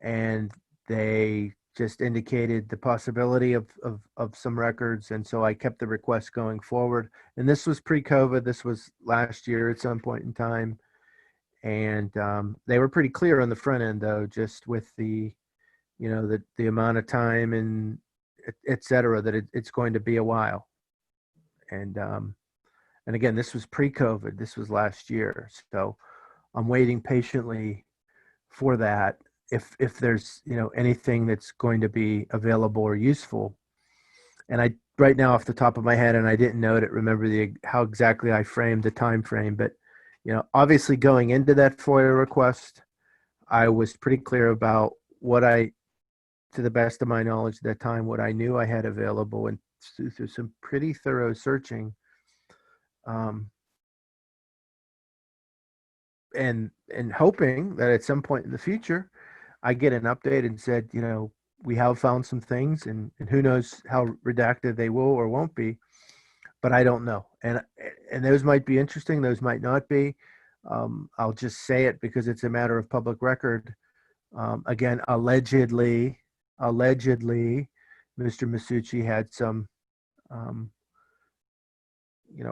and they just indicated the possibility of some records, and so I kept the request going forward. And this was pre-COVID. This was last year at some point in time, and they were pretty clear on the front end, though, just with the amount of time and et cetera, that it's going to be a while. And again, this was pre-COVID. This was last year, so I'm waiting patiently for that. If there's anything that's going to be available or useful, and I right now off the top of my head, and I didn't remember how exactly I framed the time frame, but obviously going into that FOIA request, I was pretty clear about what to the best of my knowledge at that time, what I knew I had available, and through some pretty thorough searching, and hoping that at some point in the future, I get an update and said, we have found some things, and who knows how redacted they will or won't be, but I don't know. And those might be interesting, those might not be. I'll just say it because it's a matter of public record. Again, allegedly, Mr. Masucci had some,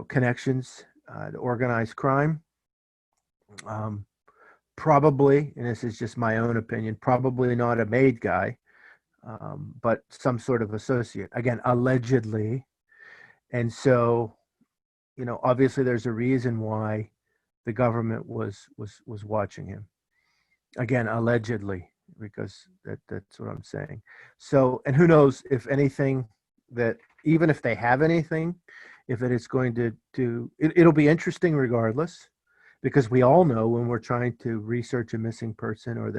connections to organized crime. Probably, and this is just my own opinion, probably not a made guy, but some sort of associate. Again, allegedly. And so, obviously there's a reason why the government was watching him. Again, allegedly, because that's what I'm saying. So, and who knows if anything, that even if they have anything, if it is going it'll be interesting regardless, because we all know when we're trying to research a missing person or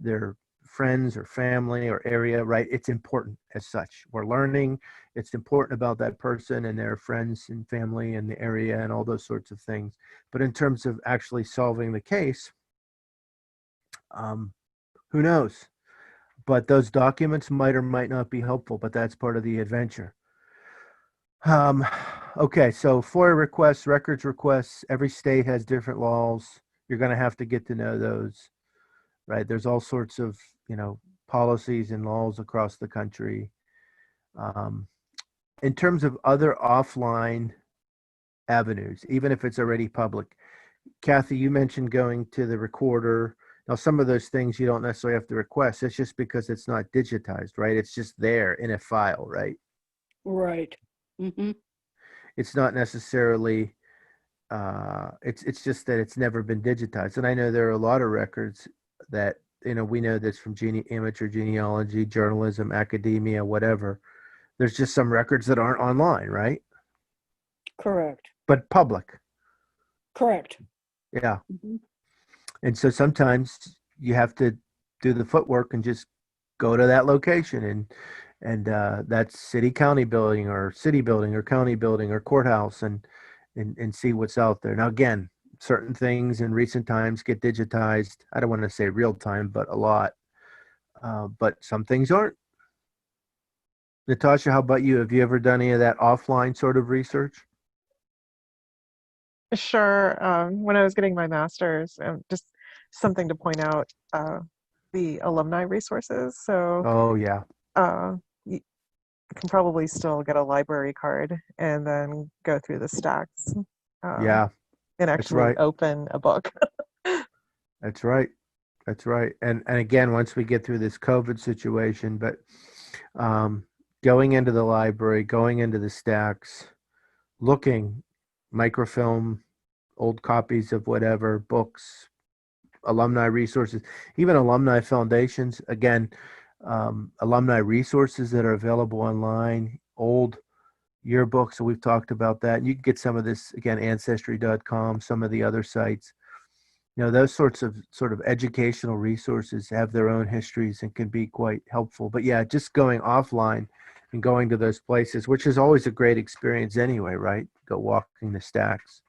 their friends or family or area, right? It's important as such. We're learning. It's important about that person and their friends and family and the area and all those sorts of things. But in terms of actually solving the case, who knows? But those documents might or might not be helpful, but that's part of the adventure. Okay, so FOIA requests, records requests, every state has different laws. You're going to have to get to know those, right? There's all sorts of, policies and laws across the country. In terms of other offline avenues, even if it's already public, Kathy, you mentioned going to the recorder. Now, some of those things you don't necessarily have to request. It's just because it's not digitized, right? It's just there in a file, right? Right. Mm-hmm. It's not necessarily, it's just that it's never been digitized. And I know there are a lot of records that, we know this from amateur genealogy, journalism, academia, whatever. There's just some records that aren't online, right? Correct. But public. Correct. Yeah. Mm-hmm. And so sometimes you have to do the footwork and just go to that location, and that's county building or city building or county building or courthouse, and see what's out there. Now, again, certain things in recent times get digitized. I don't want to say real time, but a lot. But some things aren't. Natasha, how about you? Have you ever done any of that offline sort of research? Sure. When I was getting my master's, just something to point out, the alumni resources. So Oh yeah, you can probably still get a library card and then go through the stacks uh, yeah, and that's actually right. open a book. That's right. That's right. And again, once we get through this COVID situation, but um, going into the library, going into the stacks, looking, microfilm, old copies of whatever, books, alumni resources, even alumni foundations. Again, alumni resources that are available online, old yearbooks. So we've talked about that. And you can get some of this, again, ancestry.com, some of the other sites. Those sorts of sort of educational resources have their own histories and can be quite helpful. But yeah, just going offline and going to those places, which is always a great experience anyway, right? Go walking the stacks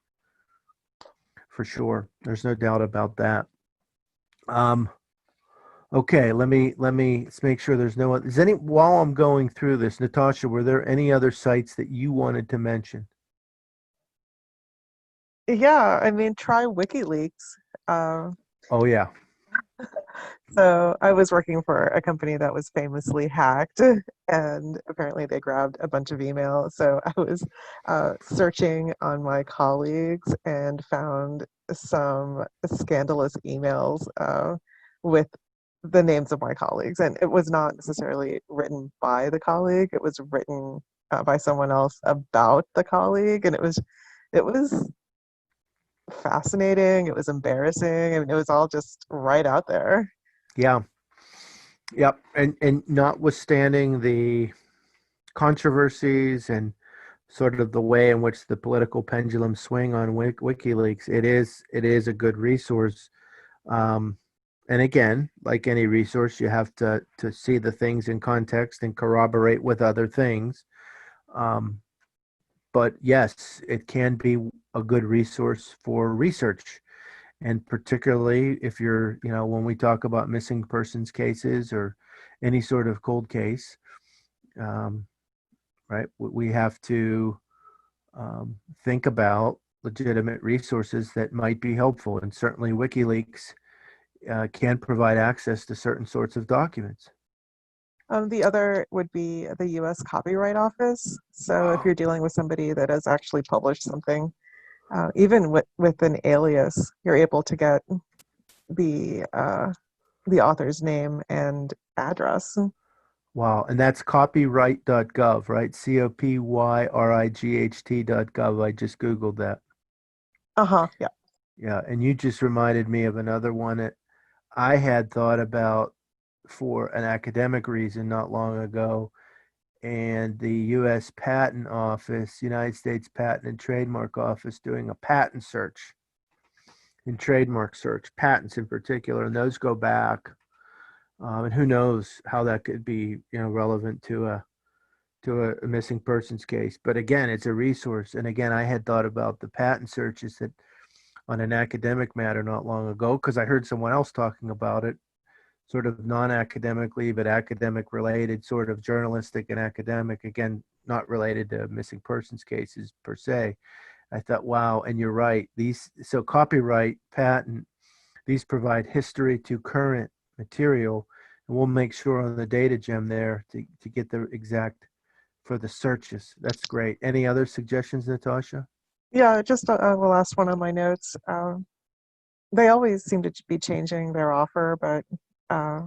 for sure. There's no doubt about that. Um, okay, let's make sure there's no is any while I'm going through this, Natasha, were there any other sites that you wanted to mention? Yeah, I mean, try WikiLeaks. Uh, Oh yeah. so I was working for a company that was famously hacked, and apparently they grabbed a bunch of email. So I was searching on my colleagues and found some scandalous emails with the names of my colleagues, and it was not necessarily written by the colleague. It was written by someone else about the colleague, and it was fascinating. It was embarrassing. I mean, it was all just right out there. Yeah. Yep. And notwithstanding the controversies and sort of the way in which the political pendulum swing on WikiLeaks, it is a good resource. Um, and again, like any resource, you have to see the things in context and corroborate with other things. Um, but yes, it can be a good resource for research, and particularly if you're, when we talk about missing persons cases or any sort of cold case, um, right? We have to think about legitimate resources that might be helpful, and certainly WikiLeaks can provide access to certain sorts of documents. The other would be the US Copyright Office. So if you're dealing with somebody that has actually published something, even with an alias, you're able to get the author's name and address. Wow, and that's copyright.gov, right? COPYRIGHT.gov. I just Googled that. Uh-huh. Yeah. Yeah, and you just reminded me of another one that I had thought about for an academic reason not long ago, and the U.S. Patent Office, United States Patent and Trademark Office, doing a patent search and trademark search, patents in particular, and those go back. And who knows how that could be, relevant to a missing persons case. But again, it's a resource. And again, I had thought about the patent searches that on an academic matter not long ago, because I heard someone else talking about it, sort of non-academically, but academic related, sort of journalistic and academic, again, not related to missing persons cases per se. I thought, wow, and you're right. So copyright, patent, these provide history to current material, and we'll make sure on the data gem there to get the exact for the searches. That's great. Any other suggestions, Natasha? Yeah, just the last one on my notes. They always seem to be changing their offer, but uh,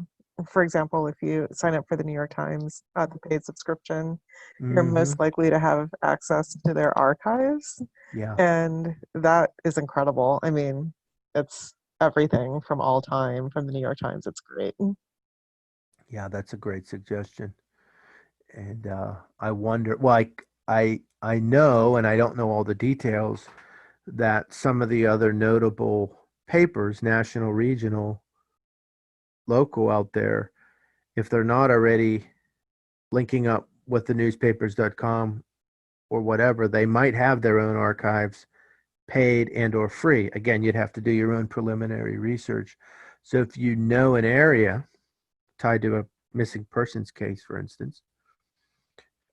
for example, if you sign up for the New York Times, the paid subscription, you're Mm-hmm. most likely to have access to their archives, Yeah. and that is incredible. I mean, it's everything from all time from the New York Times. It's great. Yeah, that's a great suggestion. And I wonder, well, I know, and I don't know all the details, that some of the other notable papers, national, regional, local out there, if they're not already linking up with the newspapers.com or whatever, they might have their own archives, paid and or free. Again, you'd have to do your own preliminary research. So if you know an area tied to a missing persons case, for instance,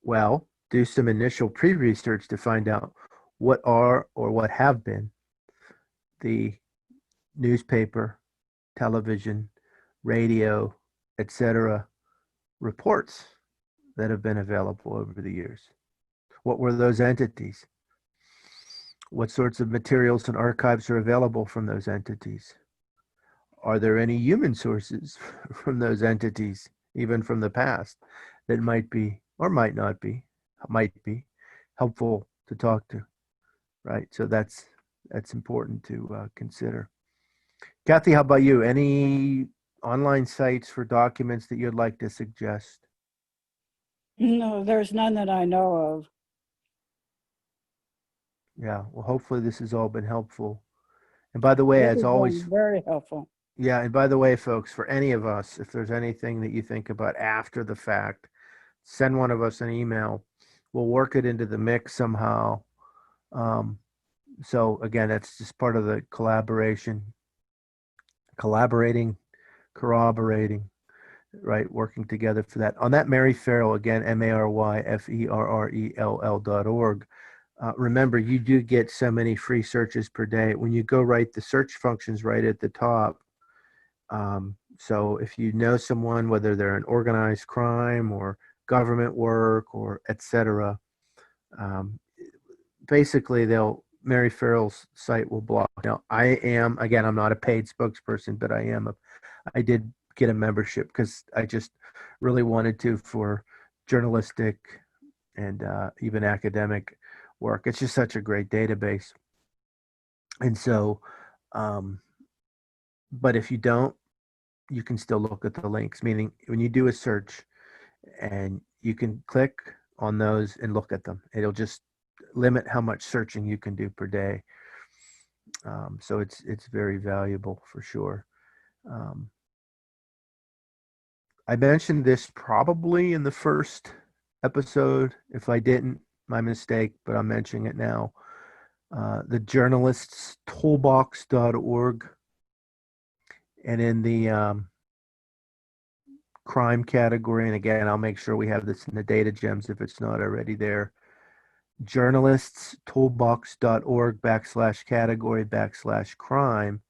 well, do some initial pre-research to find out what are or what have been the newspaper, television, radio, etc. reports that have been available over the years. What were those entities? What sorts of materials and archives are available from those entities? Are there any human sources from those entities, even from the past, that might be or might not be, might be helpful to talk to, right? So that's important to consider. Kathy, how about you? Any online sites for documents that you'd like to suggest? No, there's none that I know of. Yeah, well, hopefully this has all been helpful. And by the way, This as has always, been very helpful. yeah, and by the way, folks, for any of us, if there's anything that you think about after the fact, send one of us an email. We'll work it into the mix somehow. So again, that's just part of the collaborating, corroborating, right? Working together for that. On that Mary Farrell, again, MaryFerrell.org. Remember, you do get so many free searches per day. When you go right, the search function's right at the top. So if you know someone, whether they're in organized crime or government work or etc., basically Mary Farrell's site will block. Now, I'm not a paid spokesperson, but I did get a membership because I just really wanted to for journalistic and even academic work. It's just such a great database. And so, but if you don't, you can still look at the links, meaning when you do a search and you can click on those and look at them, it'll just limit how much searching you can do per day. So it's very valuable for sure. I mentioned this probably in the first episode. If I didn't, my mistake, but I'm mentioning it now. The journaliststoolbox.org, and in the crime category, and again, I'll make sure we have this in the data gems if it's not already there, journaliststoolbox.org/category/crime.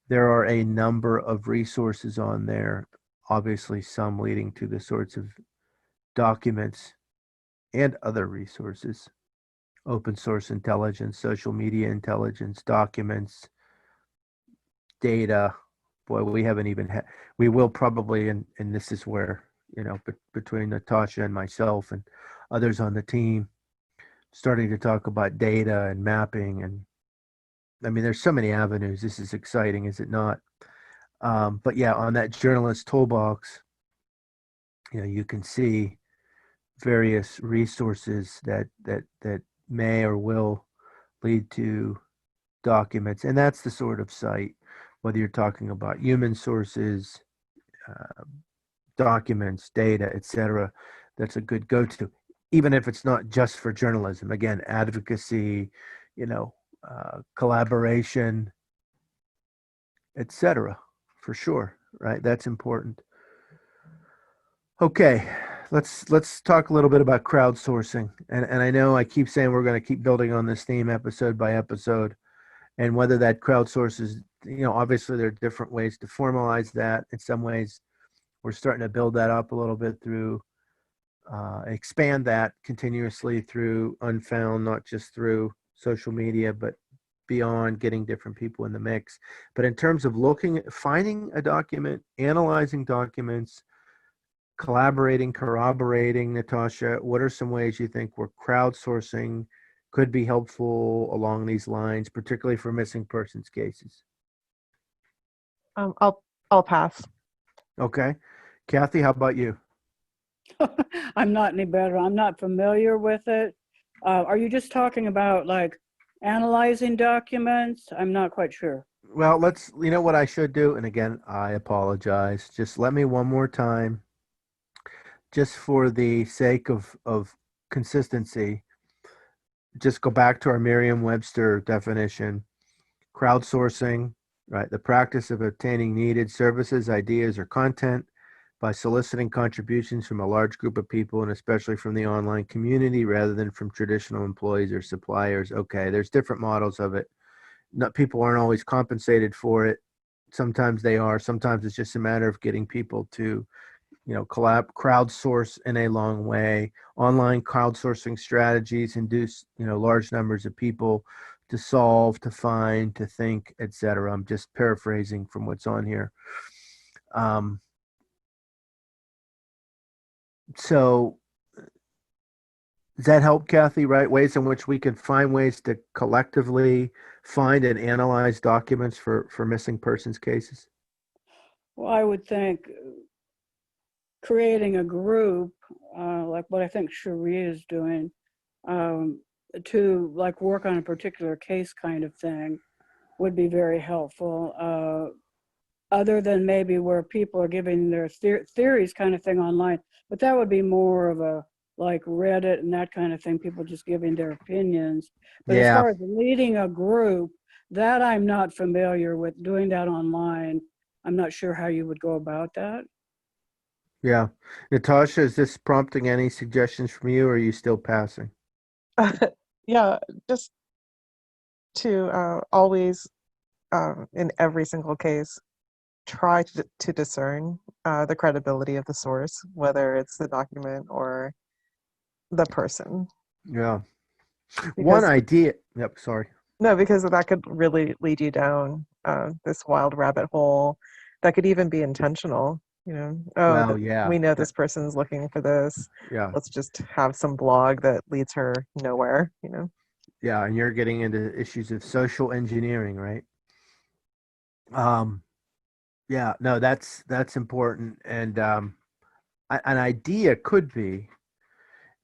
There are a number of resources on there, obviously some leading to the sorts of documents and other resources, open source intelligence, social media intelligence, documents, data. Boy, we haven't even we will probably, and this is where, between Natasha and myself and others on the team, starting to talk about data and mapping. And I mean, there's so many avenues. This is exciting, is it not? But yeah, on that journalist toolbox, you can see various resources that may or will lead to documents. And that's the sort of site, whether you're talking about human sources, documents, data, etc., that's a good go-to, even if it's not just for journalism. Again, advocacy, collaboration, etc., for sure, right? That's important. Okay, let's talk a little bit about crowdsourcing. And I know I keep saying we're going to keep building on this theme episode by episode, and whether that crowdsources, obviously there are different ways to formalize that. In some ways, we're starting to build that up a little bit through, expand that continuously through Unfound, not just through social media, but beyond, getting different people in the mix. But in terms of finding a document, analyzing documents, collaborating, corroborating, Natasha, what are some ways you think where crowdsourcing could be helpful along these lines, particularly for missing persons cases? I'll pass. Okay. Kathy, how about you? I'm not any better. I'm not familiar with it. Are you just talking about like analyzing documents? I'm not quite sure. Well, you know what I should do? And again, I apologize. Just let me one more time, just for the sake of consistency, just go back to our Merriam-Webster definition. Crowdsourcing, right? The practice of obtaining needed services, ideas, or content by soliciting contributions from a large group of people, and especially from the online community, rather than from traditional employees or suppliers. Okay, there's different models of it. Not, people aren't always compensated for it. Sometimes they are. Sometimes it's just a matter of getting people to, crowdsource in a long way. Online crowdsourcing strategies induce, large numbers of people to solve, to find, to think, etc. I'm just paraphrasing from what's on here. Um, so does that help, Kathy? Right? Ways in which we can find ways to collectively find and analyze documents for missing persons cases. Well, I would think creating a group, like what I think Cherie is doing, to like work on a particular case kind of thing would be very helpful. Other than maybe where people are giving their theories kind of thing online, but that would be more of a like Reddit and that kind of thing, people just giving their opinions. But as Yeah, far as leading a group, that I'm not familiar with. Doing that online, I'm not sure how you would go about that. yeah. Natasha, is this prompting any suggestions from you, or are you still passing? Yeah, just to always, in every single case, try to discern the credibility of the source, whether it's the document or the person. Yeah. One Because idea. Yep. Sorry. no, because that could really lead you down this wild rabbit hole that could even be intentional. Oh, Well, yeah. we know this person's looking for this. Yeah. Let's just have some blog that leads her nowhere. Yeah. And you're getting into issues of social engineering, right? Um, yeah. No, that's important. And an idea could be,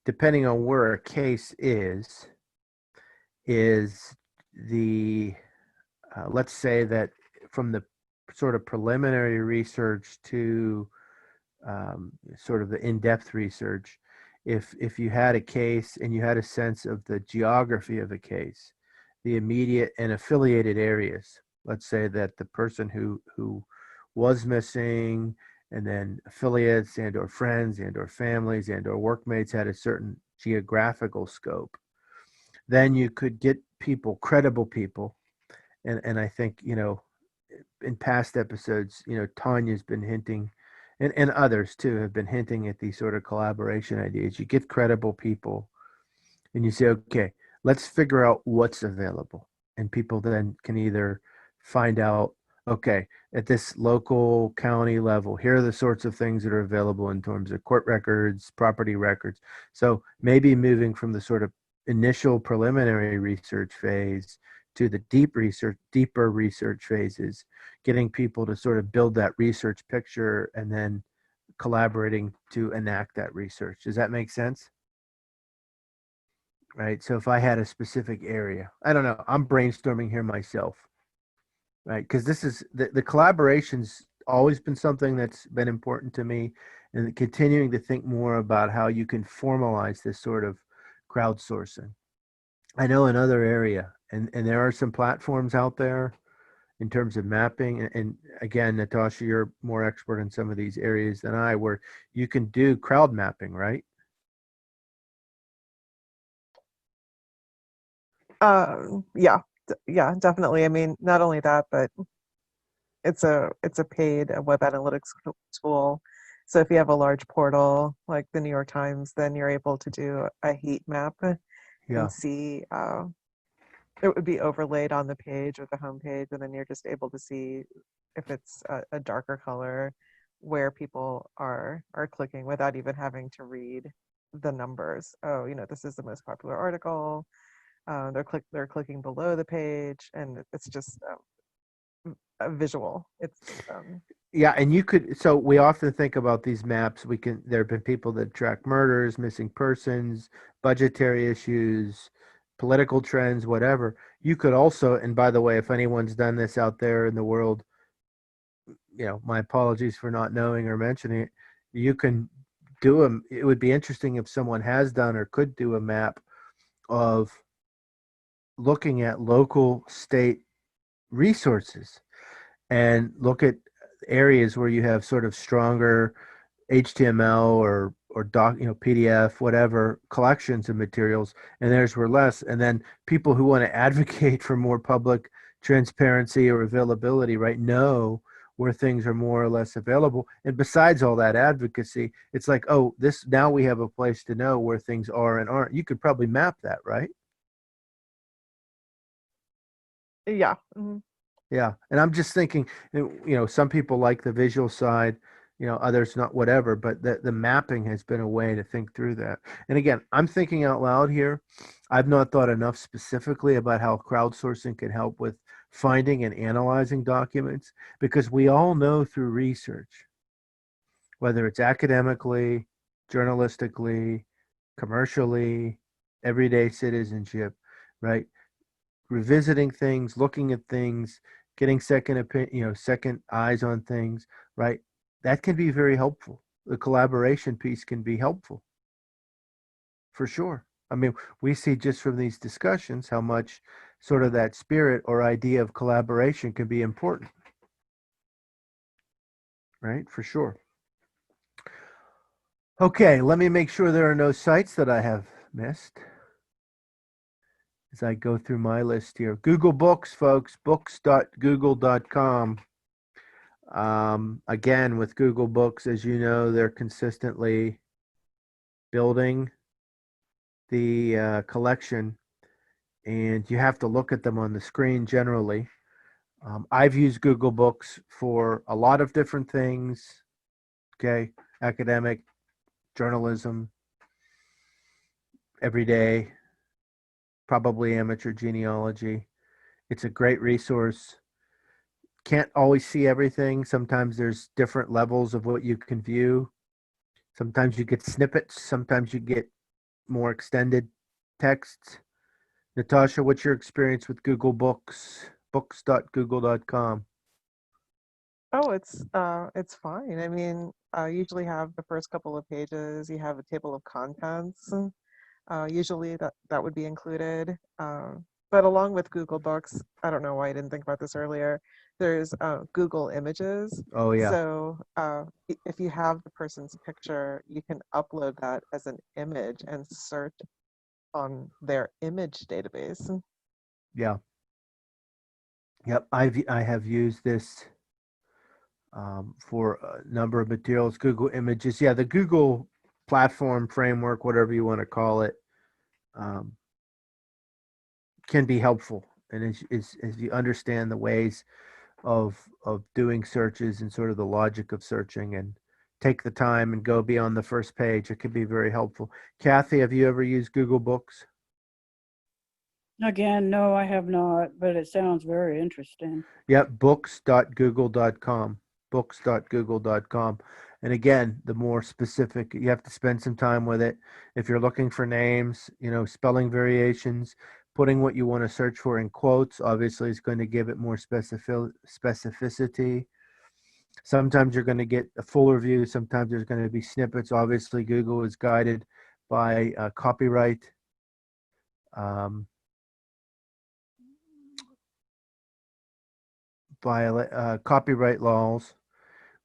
depending on where a case is the let's say that from the sort of preliminary research to sort of the in-depth research, if you had a case and you had a sense of the geography of a case, the immediate and affiliated areas, let's say that the person who was missing, and then affiliates and or friends and or families and or workmates had a certain geographical scope, then you could get people, credible people. And I think, in past episodes, Tanya's been hinting, and others too have been hinting at these sort of collaboration ideas. You get credible people and you say, okay, let's figure out what's available. And people then can either find out, okay, at this local county level, here are the sorts of things that are available in terms of court records, property records. So maybe moving from the sort of initial preliminary research phase to the deeper research phases, getting people to sort of build that research picture and then collaborating to enact that research. Does that make sense? Right. So if I had a specific area, I don't know, I'm brainstorming here myself, right? Because this is the collaboration's always been something that's been important to me, and continuing to think more about how you can formalize this sort of crowdsourcing. I know another area, and there are some platforms out there in terms of mapping. And again, Natasha, you're more expert in some of these areas than I, where you can do crowd mapping, right? Yeah, yeah, definitely. I mean, not only that, but it's a paid web analytics tool. So if you have a large portal like the New York Times, then you're able to do a heat map Yeah. and see it would be overlaid on the page or the home page, and then you're just able to see if it's a darker color where people are clicking without even having to read the numbers. Oh, this is the most popular article. They're clicking below the page, and it's just a visual. It's Yeah, and you could, so we often think about these maps. There have been people that track murders, missing persons, budgetary issues, political trends, whatever. you could also, and by the way, if anyone's done this out there in the world, my apologies for not knowing or mentioning it. You can it would be interesting if someone has done or could do a map of looking at local state resources and look at areas where you have sort of stronger HTML or doc, PDF, whatever collections of materials, and there's where less. And then people who want to advocate for more public transparency or availability, right, know where things are more or less available. And besides all that advocacy, it's like, oh, now we have a place to know where things are and aren't. You could probably map that, right? Yeah. Mhm. Yeah. And I'm just thinking, some people like the visual side, others not, whatever, but the mapping has been a way to think through that. And again, I'm thinking out loud here. I've not thought enough specifically about how crowdsourcing can help with finding and analyzing documents, because we all know through research, whether it's academically, journalistically, commercially, everyday citizenship, right? Revisiting things, looking at things, getting second opinion, second eyes on things, right? That can be very helpful. The collaboration piece can be helpful, for sure. I mean, we see just from these discussions how much sort of that spirit or idea of collaboration can be important, right? For sure. Okay, let me make sure there are no sites that I have missed as I go through my list here. Google Books, folks, books.google.com. Again, with Google Books, as you know, they're consistently building the collection, and you have to look at them on the screen generally. I've used Google Books for a lot of different things, okay? Academic, journalism, everyday, probably amateur genealogy. It's a great resource. Can't always see everything. Sometimes there's different levels of what you can view. Sometimes you get snippets. Sometimes you get more extended texts. Natasha, what's your experience with Google Books? Books.google.com. Oh, it's fine. I mean, I usually have the first couple of pages. You have a table of contents. Usually that would be included. But along with Google Books, I don't know why I didn't think about this earlier. There's Google Images. Oh, yeah. So if you have the person's picture, you can upload that as an image and search on their image database. Yeah. Yep. I have used this for a number of materials. Google Images. Yeah, the Google platform framework, whatever you want to call it, can be helpful. And as you understand the ways of doing searches and sort of the logic of searching and take the time and go beyond the first page, it can be very helpful. Kathy, have you ever used Google Books? Again, no, I have not, but it sounds very interesting. Yep, books.google.com. Books.google.com. And again, the more specific, you have to spend some time with it. If you're looking for names, spelling variations, putting what you want to search for in quotes, obviously is going to give it more specificity. Sometimes you're going to get a fuller view. Sometimes there's going to be snippets. Obviously, Google is guided by copyright. By copyright laws.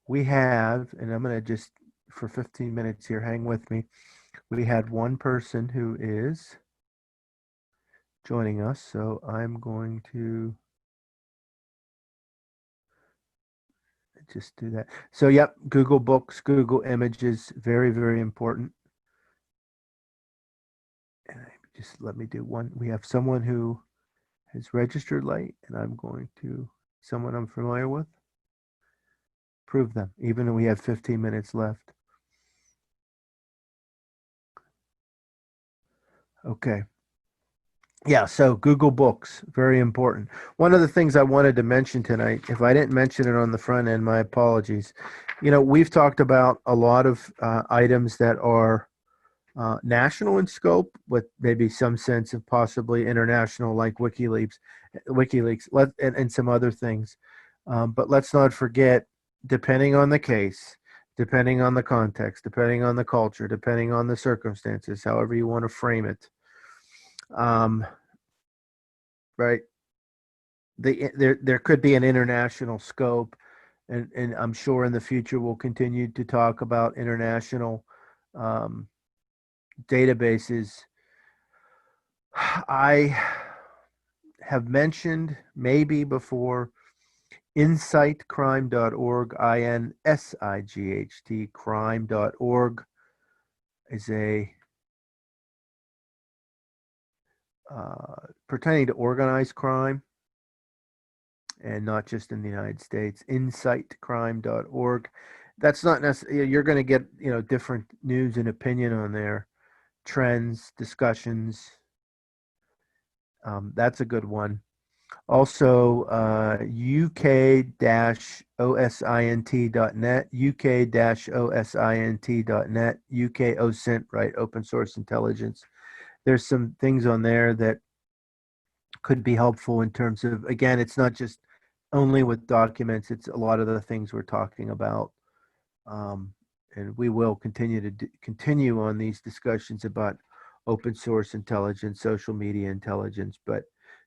We have, and I'm going to just, for 15 minutes here, hang with me. We had one person who is joining us, so I'm going to just do that. So, yep, Google Books, Google Images, very, very important. And just let me do one. We have someone who has registered late, and I'm going to, someone I'm familiar with, prove them, even though we have 15 minutes left. Okay. Yeah, so Google Books, very important. One of the things I wanted to mention tonight, if I didn't mention it on the front end, my apologies. We've talked about a lot of items that are national in scope, with maybe some sense of possibly international, like WikiLeaks, and some other things. But let's not forget, depending on the case, depending on the context, depending on the culture, depending on the circumstances, however you want to frame it, um, right? There could be an international scope, and I'm sure in the future we'll continue to talk about international um, databases. I have mentioned maybe before insightcrime.org, INSIGHT crime.org is a pertaining to organized crime, and not just in the United States. Insightcrime.org. That's not necessarily, you're going to get, different news and opinion on there, trends, discussions. That's a good one. Also, uk-osint.net, uk-osint.net, UK OSINT, right? Open source intelligence. There's some things on there that could be helpful in terms of, again, it's not just only with documents, it's a lot of the things we're talking about. And we will continue on these discussions about open source intelligence, social media intelligence, but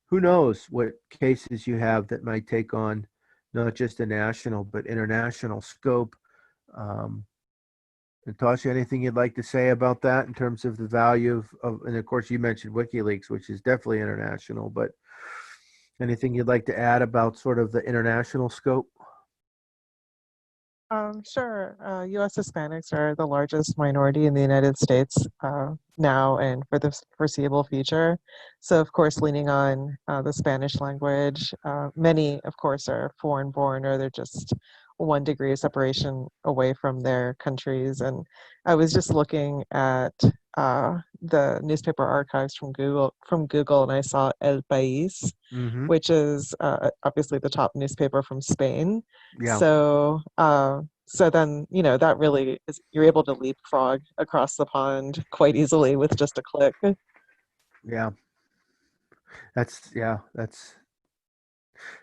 who knows what cases you have that might take on not just a national but international scope. Natasha, anything you'd like to say about that in terms of the value and of course you mentioned WikiLeaks, which is definitely international, but anything you'd like to add about sort of the international scope? Sure. U.S. Hispanics are the largest minority in the United States now and for the foreseeable future. So, of course, leaning on the Spanish language. Many, of course, are foreign born, or they're just 1 degree of separation away from their countries. And I was just looking at the newspaper archives from Google, and I saw El País, Mm-hmm. which is obviously the top newspaper from Spain. Yeah. So then, that really is, you're able to leapfrog across the pond quite easily with just a click. Yeah. That's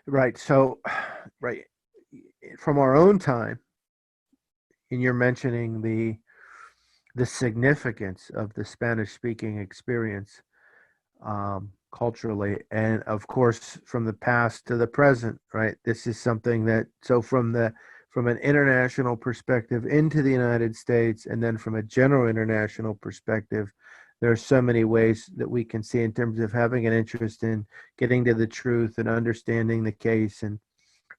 right. So, right, from our own time, and you're mentioning the significance of the Spanish speaking experience culturally, and of course from the past to the present, right? This is something that, so from an international perspective into the United States, and then from a general international perspective, there are so many ways that we can see in terms of having an interest in getting to the truth and understanding the case and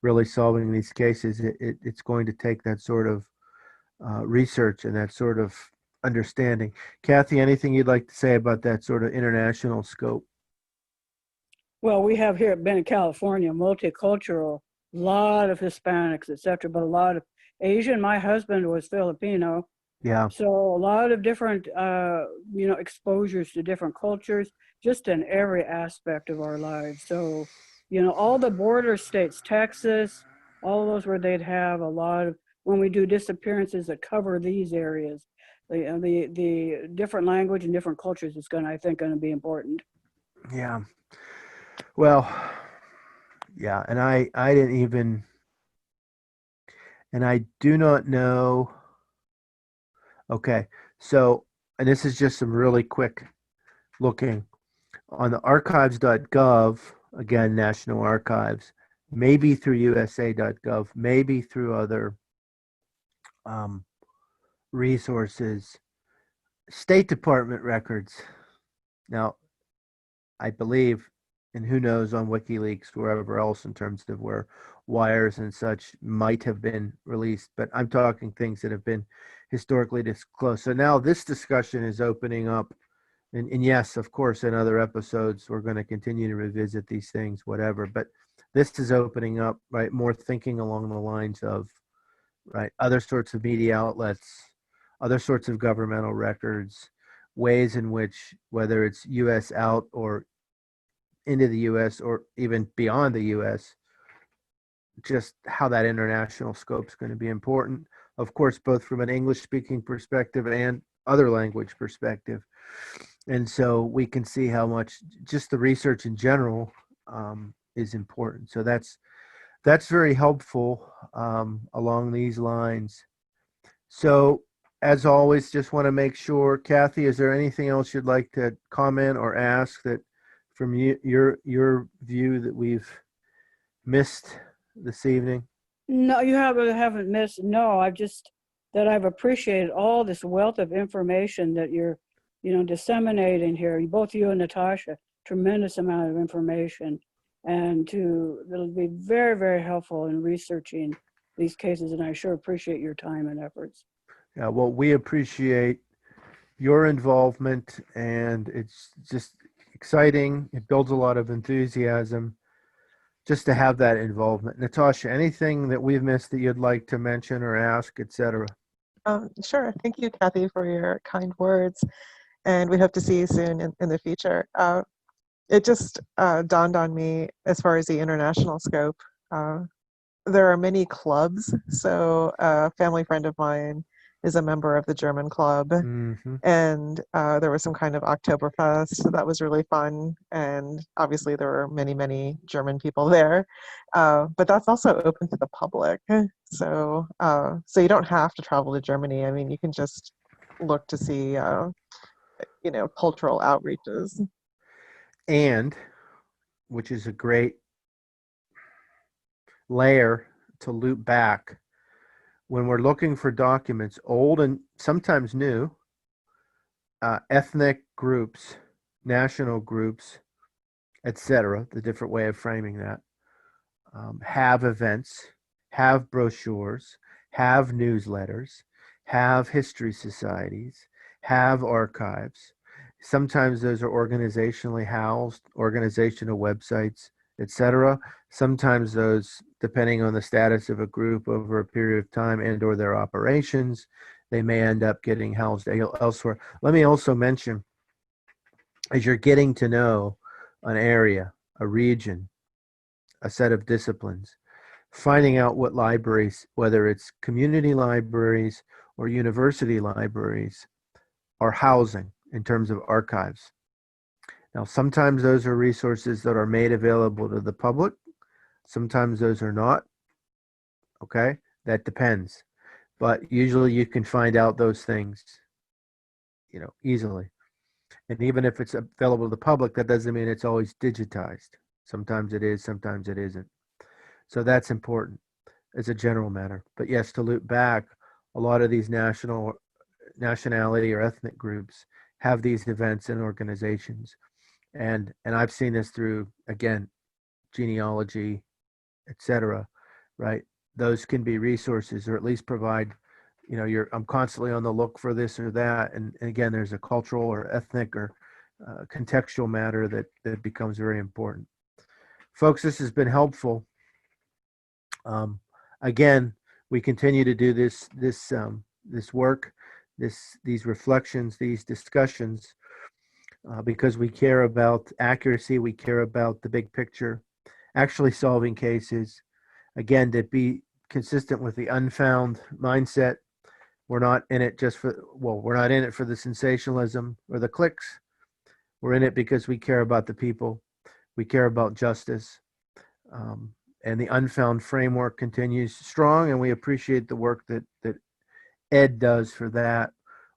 really solving these cases. It's going to take that sort of research and that sort of understanding. Kathy, anything you'd like to say about that sort of international scope? Well, we have here been in California, multicultural, lot of Hispanics, etc., but a lot of Asian. My husband was Filipino, Yeah. so a lot of different, exposures to different cultures, just in every aspect of our lives. So, all the border states, Texas, all those where they'd have a lot of, when we do disappearances that cover these areas, the different language and different cultures is I think, going to be important. Yeah. Well, yeah, and I didn't even, and I do not know. Okay, so, and this is just some really quick looking on the archives.gov, again, National Archives, maybe through USA.gov, maybe through other um, resources, State Department records. Now, I believe, and who knows on WikiLeaks, wherever else in terms of where wires and such might have been released, but I'm talking things that have been historically disclosed. So now this discussion is opening up, and yes, of course, in other episodes, we're going to continue to revisit these things, whatever, but this is opening up, right, more thinking along the lines of, right, other sorts of media outlets, other sorts of governmental records, ways in which, whether it's U.S. out or into the U.S. or even beyond the U.S., just how that international scope is going to be important. Of course, both from an English speaking perspective and other language perspective. And so we can see how much just the research in general is important. So that's very helpful along these lines. So as always, just want to make sure, Kathy, is there anything else you'd like to comment or ask that from your view that we've missed this evening? No, you haven't missed. No, I've appreciated all this wealth of information that you're, disseminating here. Both you and Natasha, tremendous amount of information, and it'll be very, very helpful in researching these cases. And I sure appreciate your time and efforts. Yeah, well, we appreciate your involvement, and it's just exciting. It builds a lot of enthusiasm just to have that involvement. Natasha, anything that we've missed that you'd like to mention or ask, etc.? Sure. Thank you, Kathy, for your kind words. And we hope to see you soon in the future. It just dawned on me as far as the international scope. There are many clubs. So a family friend of mine is a member of the German club. Mm-hmm. And there was some kind of Oktoberfest, so that was really fun. And obviously there were many, many German people there. But that's also open to the public. So you don't have to travel to Germany. I mean, you can just look to see, cultural outreaches. And which is a great layer to loop back when we're looking for documents, old and sometimes new, ethnic groups, national groups, etc., the different way of framing that, have events, have brochures, have newsletters, have history societies, have archives. Sometimes those are organizationally housed, organizational websites, etc. Sometimes those, depending on the status of a group over a period of time and or their operations, they may end up getting housed elsewhere. Let me also mention, as you're getting to know an area, a region, a set of disciplines, finding out what libraries, whether it's community libraries or university libraries, are housing in terms of archives. Now, sometimes those are resources that are made available to the public. Sometimes those are not. Okay, that depends. But usually you can find out those things, easily. And even if it's available to the public, that doesn't mean it's always digitized. Sometimes it is, sometimes it isn't. So that's important as a general matter. But yes, to loop back, a lot of these nationality or ethnic groups have these events and organizations. And I've seen this through, again, genealogy, etc., right? Those can be resources, or at least provide, I'm constantly on the look for this or that. And again, there's a cultural or ethnic or contextual matter that becomes very important. Folks, this has been helpful. Again, we continue to do this work, these reflections, these discussions, because we care about accuracy, we care about the big picture, actually solving cases. Again, to be consistent with the unfound mindset, we're not in it we're not in it for the sensationalism or the clicks. We're in it because we care about the people. We care about justice. And the Unfound framework continues strong, and we appreciate the work that Ed does for that.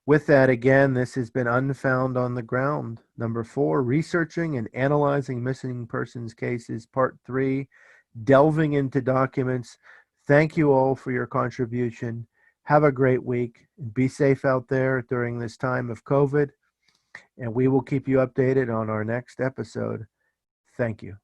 With that, again, this has been Unfound on the Ground, number 4, researching and analyzing missing persons cases, part 3, delving into documents. Thank you all for your contribution. Have a great week, and be safe out there during this time of COVID, and we will keep you updated on our next episode. Thank you.